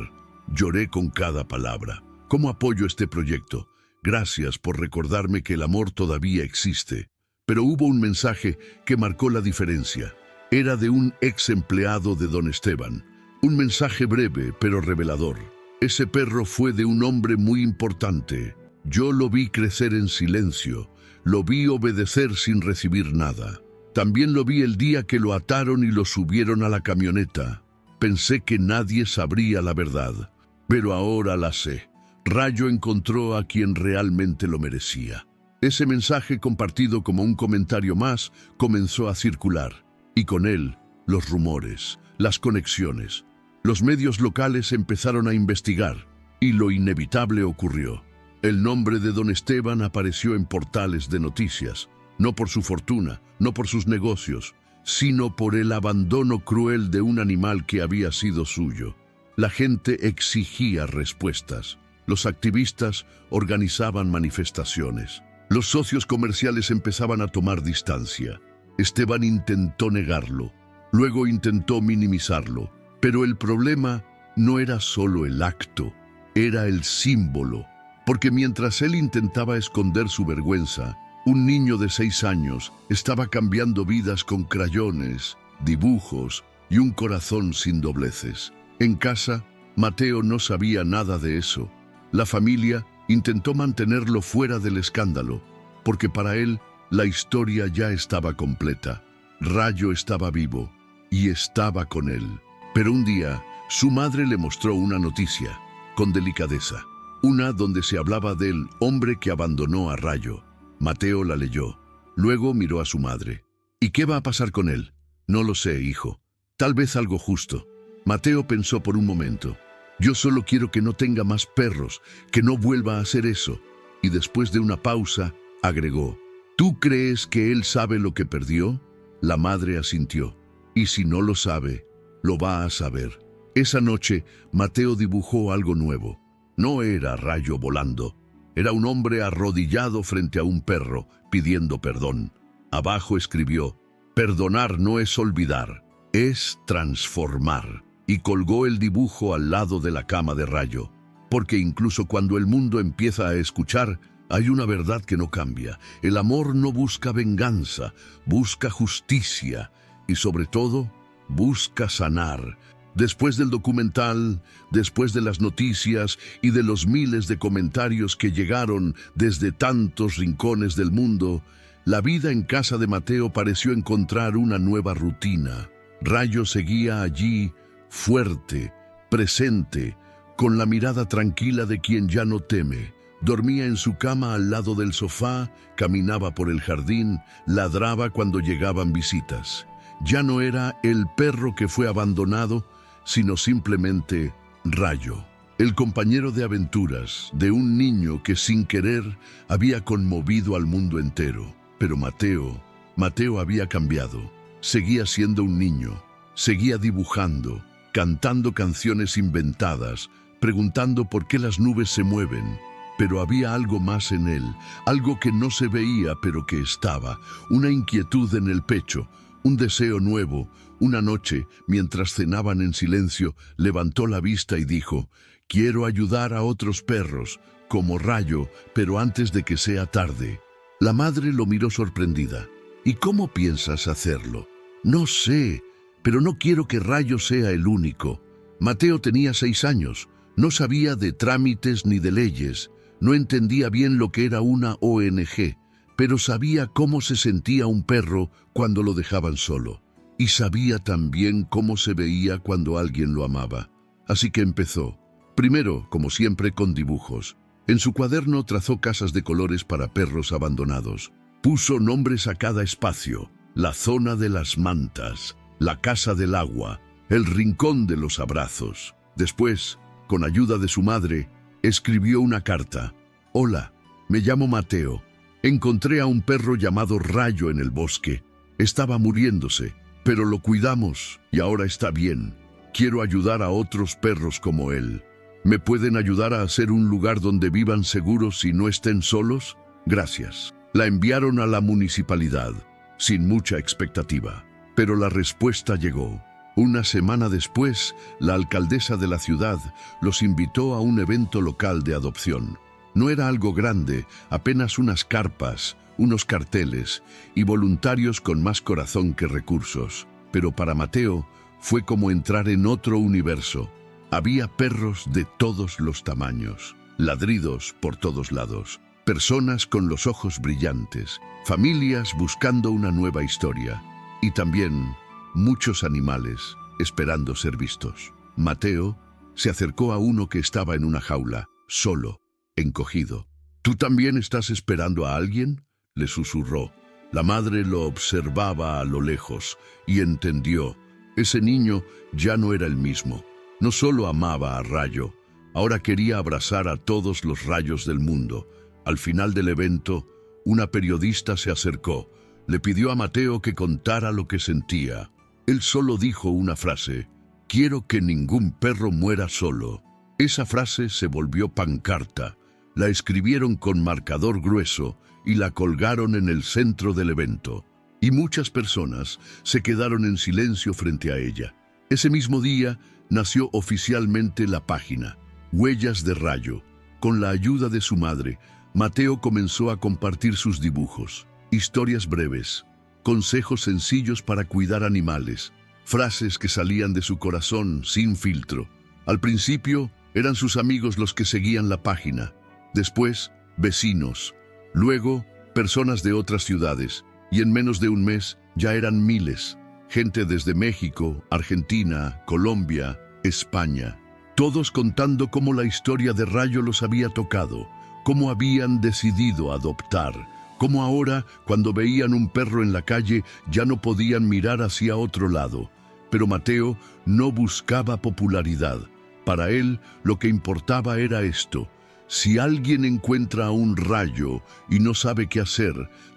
Lloré con cada palabra. ¿Cómo apoyo este proyecto? Gracias por recordarme que el amor todavía existe. Pero hubo un mensaje que marcó la diferencia. Era de un ex empleado de don Esteban. Un mensaje breve pero revelador. Ese perro fue de un hombre muy importante. Yo lo vi crecer en silencio. Lo vi obedecer sin recibir nada. También lo vi el día que lo ataron y lo subieron a la camioneta. Pensé que nadie sabría la verdad, pero ahora la sé. Rayo encontró a quien realmente lo merecía. Ese mensaje, compartido como un comentario más, comenzó a circular, y con él los rumores, las conexiones. Los medios locales empezaron a investigar, y lo inevitable ocurrió. El nombre de don Esteban apareció en portales de noticias, no por su fortuna, no por sus negocios, sino por el abandono cruel de un animal que había sido suyo. La gente exigía respuestas. Los activistas organizaban manifestaciones. Los socios comerciales empezaban a tomar distancia. Esteban intentó negarlo, luego intentó minimizarlo, pero el problema no era solo el acto, era el símbolo, porque mientras él intentaba esconder su vergüenza, un niño de 6 años estaba cambiando vidas con crayones, dibujos y un corazón sin dobleces. En casa, Mateo no sabía nada de eso. La familia intentó mantenerlo fuera del escándalo, porque para él la historia ya estaba completa. Rayo estaba vivo y estaba con él. Pero un día, su madre le mostró una noticia, con delicadeza, una donde se hablaba del hombre que abandonó a Rayo. Mateo la leyó. Luego miró a su madre. ¿Y qué va a pasar con él? No lo sé, hijo. Tal vez algo justo. Mateo pensó por un momento. Yo solo quiero que no tenga más perros, que no vuelva a hacer eso. Y después de una pausa, agregó, ¿tú crees que él sabe lo que perdió? La madre asintió. Y si no lo sabe, lo va a saber. Esa noche, Mateo dibujó algo nuevo. No era Rayo volando. Era un hombre arrodillado frente a un perro, pidiendo perdón. Abajo escribió, perdonar no es olvidar, es transformar. Y colgó el dibujo al lado de la cama de Rayo. Porque incluso cuando el mundo empieza a escuchar, hay una verdad que no cambia. El amor no busca venganza, busca justicia y sobre todo, busca sanar. Después del documental, después de las noticias y de los miles de comentarios que llegaron desde tantos rincones del mundo, la vida en casa de Mateo pareció encontrar una nueva rutina. Rayo seguía allí, fuerte, presente, con la mirada tranquila de quien ya no teme. Dormía en su cama al lado del sofá, caminaba por el jardín, ladraba cuando llegaban visitas. Ya no era el perro que fue abandonado, sino simplemente Rayo, el compañero de aventuras de un niño que sin querer había conmovido al mundo entero. Pero Mateo había cambiado. Seguía siendo un niño, seguía dibujando, cantando canciones inventadas, preguntando por qué las nubes se mueven. Pero había algo más en él, algo que no se veía pero que estaba, una inquietud en el pecho, un deseo nuevo. Una noche, mientras cenaban en silencio, levantó la vista y dijo, quiero ayudar a otros perros, como Rayo, pero antes de que sea tarde. La madre lo miró sorprendida. ¿Y cómo piensas hacerlo? No sé, pero no quiero que Rayo sea el único. Mateo tenía 6 años, no sabía de trámites ni de leyes, no entendía bien lo que era una ONG, pero sabía cómo se sentía un perro cuando lo dejaban solo. Y sabía también cómo se veía cuando alguien lo amaba. Así que empezó. Primero, como siempre, con dibujos. En su cuaderno trazó casas de colores para perros abandonados. Puso nombres a cada espacio. La zona de las mantas, la casa del agua, el rincón de los abrazos. Después, con ayuda de su madre, escribió una carta. Hola, me llamo Mateo. Encontré a un perro llamado Rayo en el bosque. Estaba muriéndose, pero lo cuidamos y ahora está bien. Quiero ayudar a otros perros como él. ¿Me pueden ayudar a hacer un lugar donde vivan seguros y no estén solos? Gracias. La enviaron a la municipalidad, sin mucha expectativa. Pero la respuesta llegó. Una semana después, la alcaldesa de la ciudad los invitó a un evento local de adopción. No era algo grande, apenas unas carpas, unos carteles y voluntarios con más corazón que recursos. Pero para Mateo fue como entrar en otro universo. Había perros de todos los tamaños, ladridos por todos lados, personas con los ojos brillantes, familias buscando una nueva historia y también muchos animales esperando ser vistos. Mateo se acercó a uno que estaba en una jaula, solo, encogido. ¿Tú también estás esperando a alguien?, le susurró. La madre lo observaba a lo lejos y entendió. Ese niño ya no era el mismo. No solo amaba a Rayo, ahora quería abrazar a todos los rayos del mundo. Al final del evento, una periodista se acercó. Le pidió a Mateo que contara lo que sentía. Él solo dijo una frase: «Quiero que ningún perro muera solo». Esa frase se volvió pancarta. La escribieron con marcador grueso y la colgaron en el centro del evento. Y muchas personas se quedaron en silencio frente a ella. Ese mismo día nació oficialmente la página Huellas de Rayo. Con la ayuda de su madre, Mateo comenzó a compartir sus dibujos, historias breves, consejos sencillos para cuidar animales, frases que salían de su corazón sin filtro. Al principio eran sus amigos los que seguían la página, después vecinos, luego personas de otras ciudades, y en menos de un mes ya eran miles. Gente desde México, Argentina, Colombia, España, todos contando cómo la historia de Rayo los había tocado, cómo habían decidido adoptar, cómo ahora, cuando veían un perro en la calle, ya no podían mirar hacia otro lado. Pero Mateo no buscaba popularidad. Para él, lo que importaba era esto: si alguien encuentra a un Rayo y no sabe qué hacer,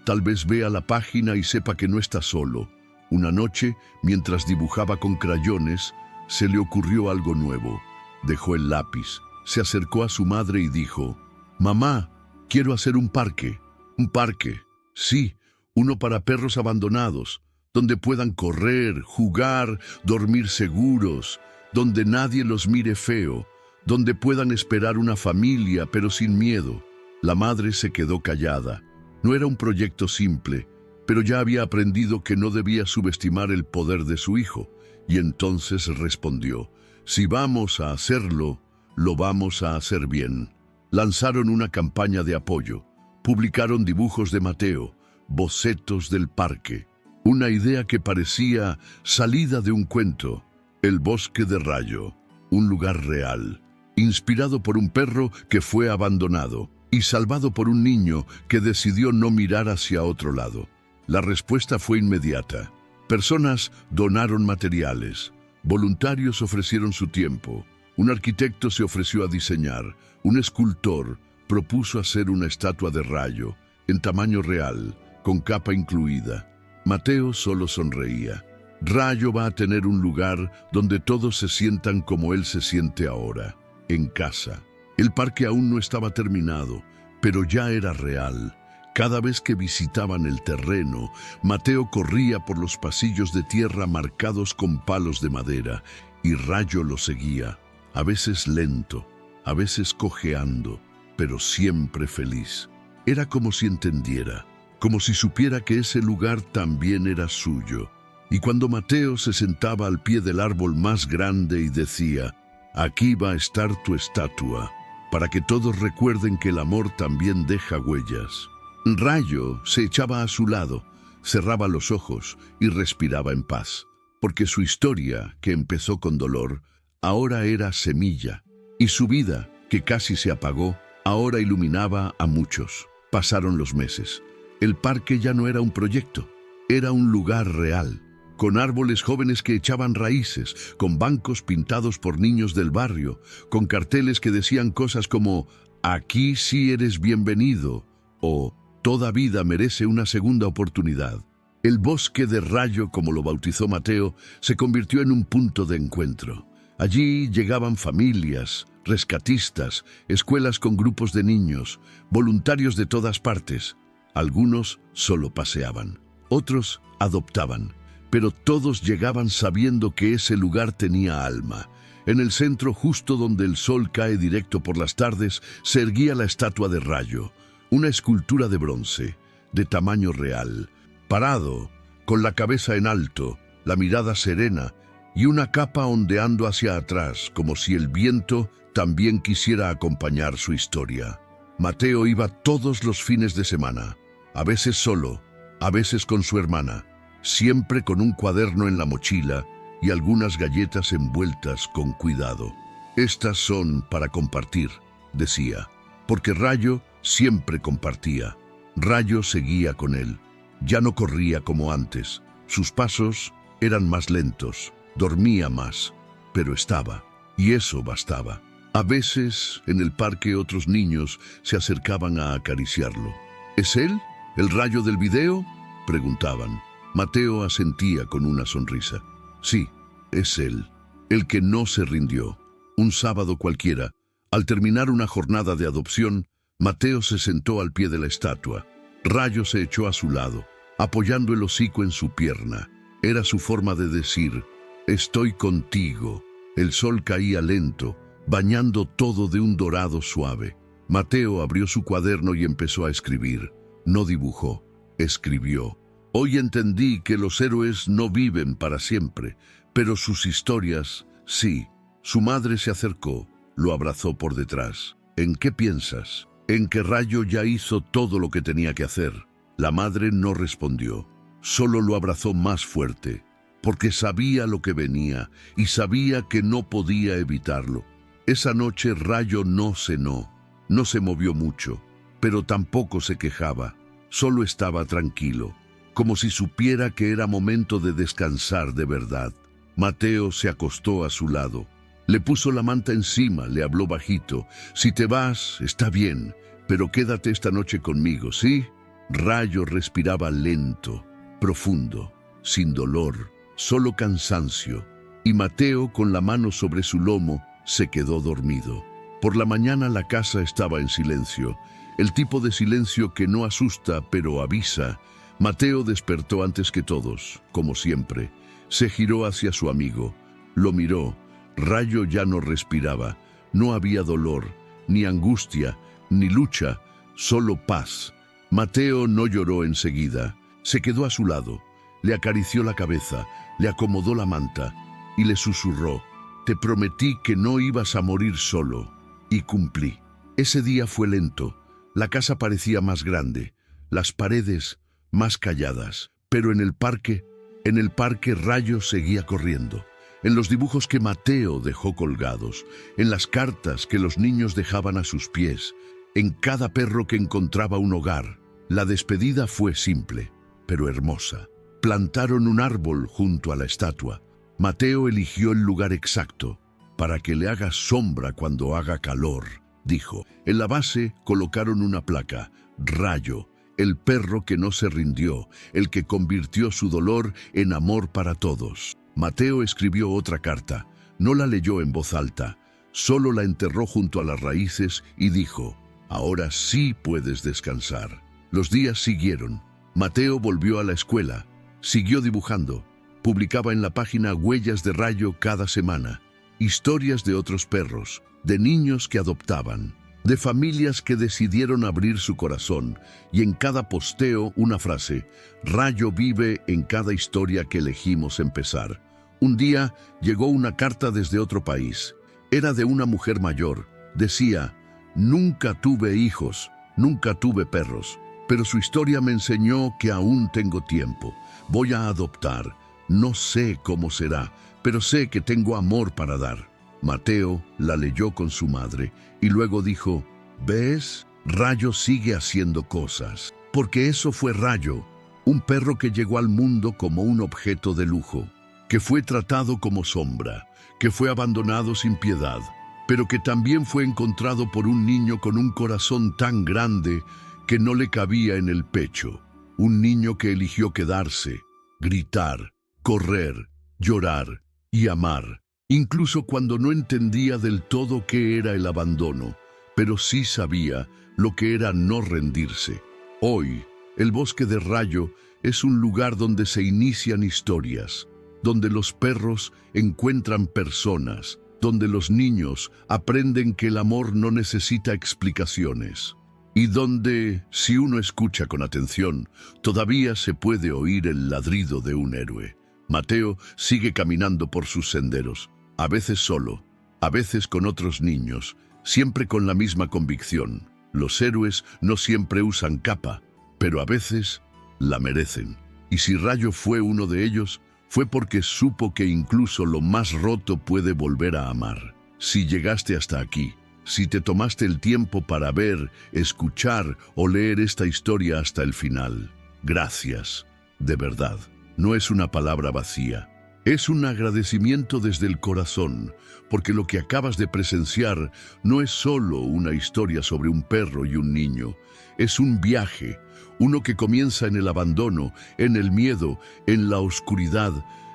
tal vez vea la página y sepa que no está solo. Una noche, mientras dibujaba con crayones, se le ocurrió algo nuevo. Dejó el lápiz, se acercó a su madre y dijo: «Mamá, quiero hacer un parque». «¿Un parque?» «Sí, uno para perros abandonados, donde puedan correr, jugar, dormir seguros, donde nadie los mire feo, donde puedan esperar una familia, pero sin miedo». La madre se quedó callada. No era un proyecto simple, pero ya había aprendido que no debía subestimar el poder de su hijo, y entonces respondió: «Si vamos a hacerlo, lo vamos a hacer bien». Lanzaron una campaña de apoyo. Publicaron dibujos de Mateo, bocetos del parque, una idea que parecía salida de un cuento: el bosque de Rayo, un lugar real, inspirado por un perro que fue abandonado y salvado por un niño que decidió no mirar hacia otro lado. La respuesta fue inmediata. Personas donaron materiales, voluntarios ofrecieron su tiempo, un arquitecto se ofreció a diseñar, un escultor propuso hacer una estatua de Rayo, en tamaño real, con capa incluida. Mateo solo sonreía. Rayo va a tener un lugar donde todos se sientan como él se siente ahora, en casa. El parque aún no estaba terminado, pero ya era real. Cada vez que visitaban el terreno, Mateo corría por los pasillos de tierra marcados con palos de madera, y Rayo lo seguía, a veces lento, a veces cojeando, pero siempre feliz. Era como si entendiera, como si supiera que ese lugar también era suyo. Y cuando Mateo se sentaba al pie del árbol más grande y decía: «Aquí va a estar tu estatua, para que todos recuerden que el amor también deja huellas», Rayo se echaba a su lado, cerraba los ojos y respiraba en paz, porque su historia, que empezó con dolor, ahora era semilla, y su vida, que casi se apagó, ahora iluminaba a muchos. Pasaron los meses. El parque ya no era un proyecto, era un lugar real, con árboles jóvenes que echaban raíces, con bancos pintados por niños del barrio, con carteles que decían cosas como «Aquí sí eres bienvenido» o «Toda vida merece una segunda oportunidad». El bosque de Rayo, como lo bautizó Mateo, se convirtió en un punto de encuentro. Allí llegaban familias, rescatistas, escuelas con grupos de niños, voluntarios de todas partes. Algunos solo paseaban, otros adoptaban, pero todos llegaban sabiendo que ese lugar tenía alma. En el centro, justo donde el sol cae directo por las tardes, se erguía la estatua de Rayo, una escultura de bronce, de tamaño real, parado, con la cabeza en alto, la mirada serena y una capa ondeando hacia atrás, como si el viento también quisiera acompañar su historia. Mateo iba todos los fines de semana, a veces solo, a veces con su hermana, siempre con un cuaderno en la mochila y algunas galletas envueltas con cuidado. «Estas son para compartir», decía, porque Rayo siempre compartía. Rayo seguía con él. Ya no corría como antes. Sus pasos eran más lentos, dormía más, pero estaba, y eso bastaba. A veces, en el parque, otros niños se acercaban a acariciarlo. ¿Es él? ¿El Rayo del video?, preguntaban. Mateo asentía con una sonrisa. Sí, es él, el que no se rindió. Un sábado cualquiera, al terminar una jornada de adopción, Mateo se sentó al pie de la estatua. Rayo se echó a su lado, apoyando el hocico en su pierna. Era su forma de decir, estoy contigo. El sol caía lento, bañando todo de un dorado suave. Mateo abrió su cuaderno y empezó a escribir. No dibujó, escribió. Hoy entendí que los héroes no viven para siempre, pero sus historias, sí. Su madre se acercó, lo abrazó por detrás. ¿En qué piensas? En que Rayo ya hizo todo lo que tenía que hacer. La madre no respondió, solo lo abrazó más fuerte, porque sabía lo que venía y sabía que no podía evitarlo. Esa noche Rayo no cenó, no se movió mucho, pero tampoco se quejaba, solo estaba tranquilo, como si supiera que era momento de descansar de verdad. Mateo se acostó a su lado, le puso la manta encima, le habló bajito. Si te vas, está bien, pero quédate esta noche conmigo, ¿sí? Rayo respiraba lento, profundo, sin dolor, solo cansancio, y Mateo, con la mano sobre su lomo, se quedó dormido. Por la mañana la casa estaba en silencio, el tipo de silencio que no asusta pero avisa. Mateo despertó antes que todos, como siempre. Se giró hacia su amigo, lo miró. Rayo ya no respiraba, no había dolor, ni angustia, ni lucha, solo paz. Mateo no lloró enseguida, se quedó a su lado, le acarició la cabeza, le acomodó la manta y le susurró, te prometí que no ibas a morir solo, y cumplí. Ese día fue lento, la casa parecía más grande, las paredes más calladas, pero en el parque Rayo seguía corriendo. En los dibujos que Mateo dejó colgados, en las cartas que los niños dejaban a sus pies, en cada perro que encontraba un hogar. La despedida fue simple, pero hermosa. Plantaron un árbol junto a la estatua. Mateo eligió el lugar exacto, para que le haga sombra cuando haga calor, dijo. En la base colocaron una placa, Rayo, el perro que no se rindió, el que convirtió su dolor en amor para todos. Mateo escribió otra carta, no la leyó en voz alta, solo la enterró junto a las raíces y dijo, ahora sí puedes descansar. Los días siguieron. Mateo volvió a la escuela, siguió dibujando, publicaba en la página huellas de Rayo cada semana, historias de otros perros, de niños que adoptaban, de familias que decidieron abrir su corazón, y en cada posteo una frase, Rayo vive en cada historia que elegimos empezar. Un día llegó una carta desde otro país. Era de una mujer mayor. Decía, nunca tuve hijos, nunca tuve perros, pero su historia me enseñó que aún tengo tiempo. Voy a adoptar. No sé cómo será, pero sé que tengo amor para dar. Mateo la leyó con su madre y luego dijo, ¿ves? Rayo sigue haciendo cosas. Porque eso fue Rayo, un perro que llegó al mundo como un objeto de lujo, que fue tratado como sombra, que fue abandonado sin piedad, pero que también fue encontrado por un niño con un corazón tan grande que no le cabía en el pecho. Un niño que eligió quedarse, gritar, correr, llorar y amar, incluso cuando no entendía del todo qué era el abandono, pero sí sabía lo que era no rendirse. Hoy, el bosque de Rayo es un lugar donde se inician historias, donde los perros encuentran personas, donde los niños aprenden que el amor no necesita explicaciones, y donde, si uno escucha con atención, todavía se puede oír el ladrido de un héroe. Mateo sigue caminando por sus senderos, a veces solo, a veces con otros niños, siempre con la misma convicción. Los héroes no siempre usan capa, pero a veces la merecen. Y si Rayo fue uno de ellos, fue porque supo que incluso lo más roto puede volver a amar. Si llegaste hasta aquí, si te tomaste el tiempo para ver, escuchar o leer esta historia hasta el final. Gracias, de verdad. No es una palabra vacía. Es un agradecimiento desde el corazón, porque lo que acabas de presenciar no es solo una historia sobre un perro y un niño. Es un viaje, uno que comienza en el abandono, en el miedo, en la oscuridad,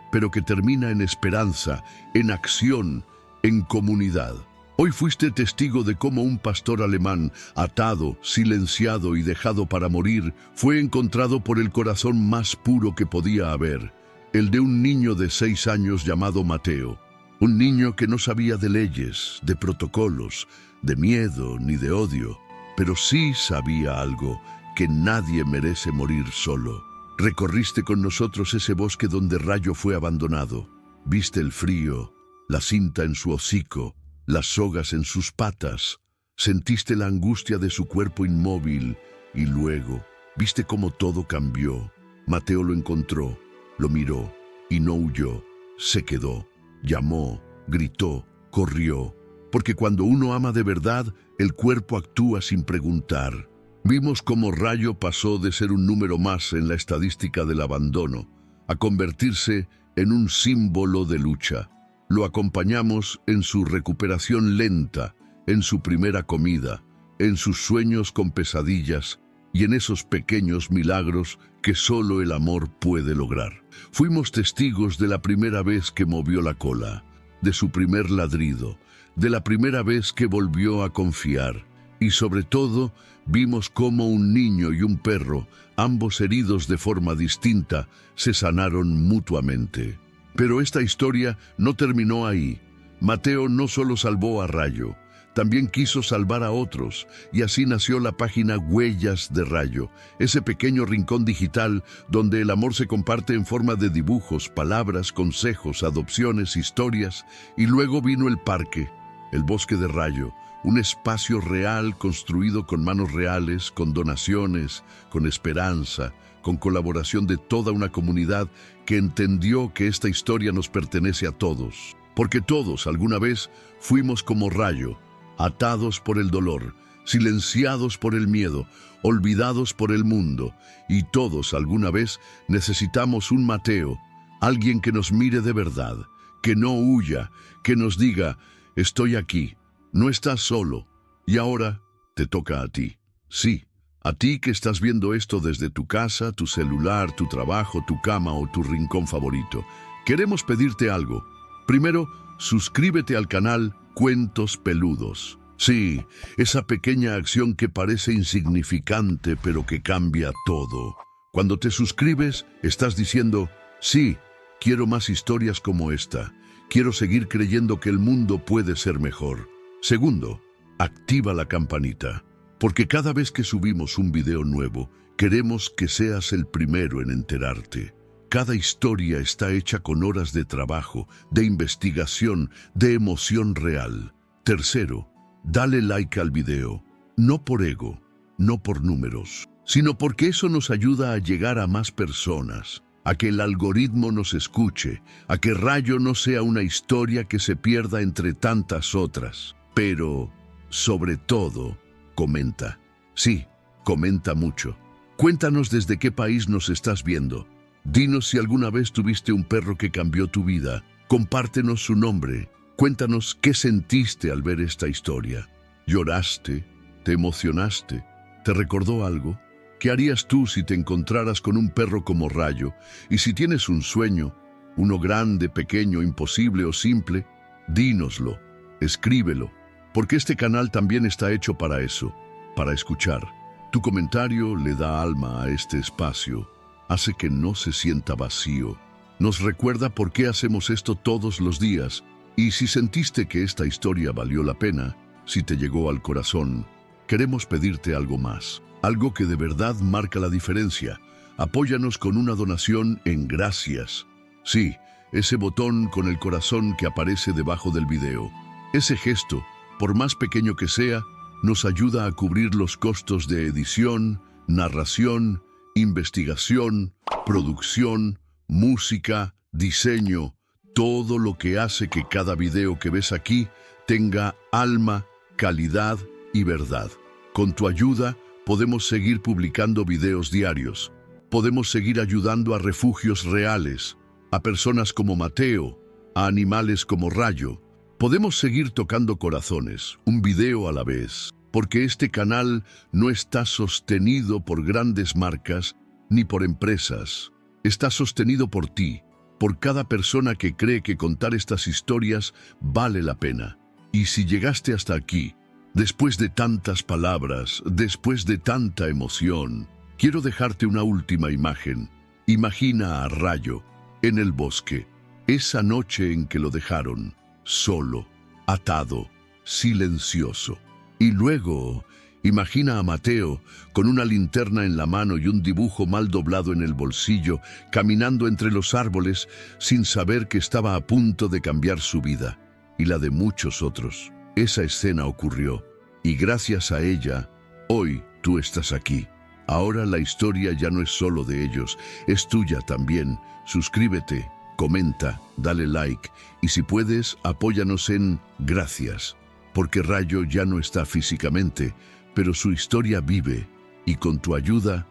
pero que termina en esperanza, en acción, en comunidad. Hoy fuiste testigo de cómo un pastor alemán, atado, silenciado y dejado para morir, fue encontrado por el corazón más puro que podía haber, el de un niño de 6 años llamado Mateo. Un niño que no sabía de leyes, de protocolos, de miedo ni de odio, pero sí sabía algo, que nadie merece morir solo. Recorriste con nosotros ese bosque donde Rayo fue abandonado. Viste el frío, la cinta en su hocico, las sogas en sus patas. Sentiste la angustia de su cuerpo inmóvil y luego viste cómo todo cambió. Mateo lo encontró, lo miró y no huyó. Se quedó, llamó, gritó, corrió. Porque cuando uno ama de verdad, el cuerpo actúa sin preguntar. Vimos cómo Rayo pasó de ser un número más en la estadística del abandono a convertirse en un símbolo de lucha. Lo acompañamos en su recuperación lenta, en su primera comida, en sus sueños con pesadillas y en esos pequeños milagros que solo el amor puede lograr. Fuimos testigos de la primera vez que movió la cola, de su primer ladrido, de la primera vez que volvió a confiar. Y sobre todo, vimos cómo un niño y un perro, ambos heridos de forma distinta, se sanaron mutuamente. Pero esta historia no terminó ahí. Mateo no solo salvó a Rayo, también quiso salvar a otros, y así nació la página Huellas de Rayo, ese pequeño rincón digital donde el amor se comparte en forma de dibujos, palabras, consejos, adopciones, historias, y luego vino el parque, el bosque de Rayo, un espacio real construido con manos reales, con donaciones, con esperanza, con colaboración de toda una comunidad que entendió que esta historia nos pertenece a todos. Porque todos, alguna vez, fuimos como Rayo, atados por el dolor, silenciados por el miedo, olvidados por el mundo, y todos, alguna vez, necesitamos un Mateo, alguien que nos mire de verdad, que no huya, que nos diga, estoy aquí. No estás solo, y ahora te toca a ti. Sí, a ti que estás viendo esto desde tu casa, tu celular, tu trabajo, tu cama o tu rincón favorito. Queremos pedirte algo. Primero, suscríbete al canal Cuentos Peludos. Sí, esa pequeña acción que parece insignificante pero que cambia todo. Cuando te suscribes, estás diciendo, sí, quiero más historias como esta. Quiero seguir creyendo que el mundo puede ser mejor. Segundo, activa la campanita, porque cada vez que subimos un video nuevo, queremos que seas el primero en enterarte. Cada historia está hecha con horas de trabajo, de investigación, de emoción real. Tercero, dale like al video, no por ego, no por números, sino porque eso nos ayuda a llegar a más personas, a que el algoritmo nos escuche, a que Rayo no sea una historia que se pierda entre tantas otras. Pero, sobre todo, comenta. Sí, comenta mucho. Cuéntanos desde qué país nos estás viendo. Dinos si alguna vez tuviste un perro que cambió tu vida. Compártenos su nombre. Cuéntanos qué sentiste al ver esta historia. ¿Lloraste? ¿Te emocionaste? ¿Te recordó algo? ¿Qué harías tú si te encontraras con un perro como Rayo? Y si tienes un sueño, uno grande, pequeño, imposible o simple, dínoslo, escríbelo. Porque este canal también está hecho para eso, para escuchar. Tu comentario le da alma a este espacio, hace que no se sienta vacío. Nos recuerda por qué hacemos esto todos los días, y si sentiste que esta historia valió la pena, si te llegó al corazón, queremos pedirte algo más, algo que de verdad marca la diferencia. Apóyanos con una donación en Gracias. Sí, ese botón con el corazón que aparece debajo del video. Ese gesto, por más pequeño que sea, nos ayuda a cubrir los costos de edición, narración, investigación, producción, música, diseño, todo lo que hace que cada video que ves aquí tenga alma calidad y verdad. Con tu ayuda podemos seguir publicando videos diarios. Podemos seguir ayudando a refugios reales, a personas como Mateo, a animales como Rayo. Podemos seguir tocando corazones, un video a la vez, porque este canal no está sostenido por grandes marcas ni por empresas. Está sostenido por ti, por cada persona que cree que contar estas historias vale la pena. Y si llegaste hasta aquí, después de tantas palabras, después de tanta emoción, quiero dejarte una última imagen. Imagina a Rayo en el bosque, esa noche en que lo dejaron, solo, atado, silencioso. Y luego, imagina a Mateo con una linterna en la mano y un dibujo mal doblado en el bolsillo, caminando entre los árboles sin saber que estaba a punto de cambiar su vida y la de muchos otros. Esa escena ocurrió y gracias a ella, hoy tú estás aquí. Ahora la historia ya no es solo de ellos, es tuya también. Suscríbete, comenta, dale like y si puedes, apóyanos en Gracias, porque Rayo ya no está físicamente, pero su historia vive y con tu ayuda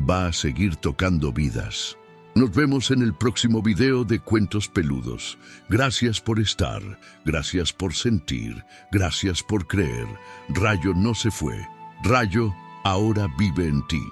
va a seguir tocando vidas. Nos vemos en el próximo video de Cuentos Peludos. Gracias por estar, gracias por sentir, gracias por creer. Rayo no se fue. Rayo ahora vive en ti.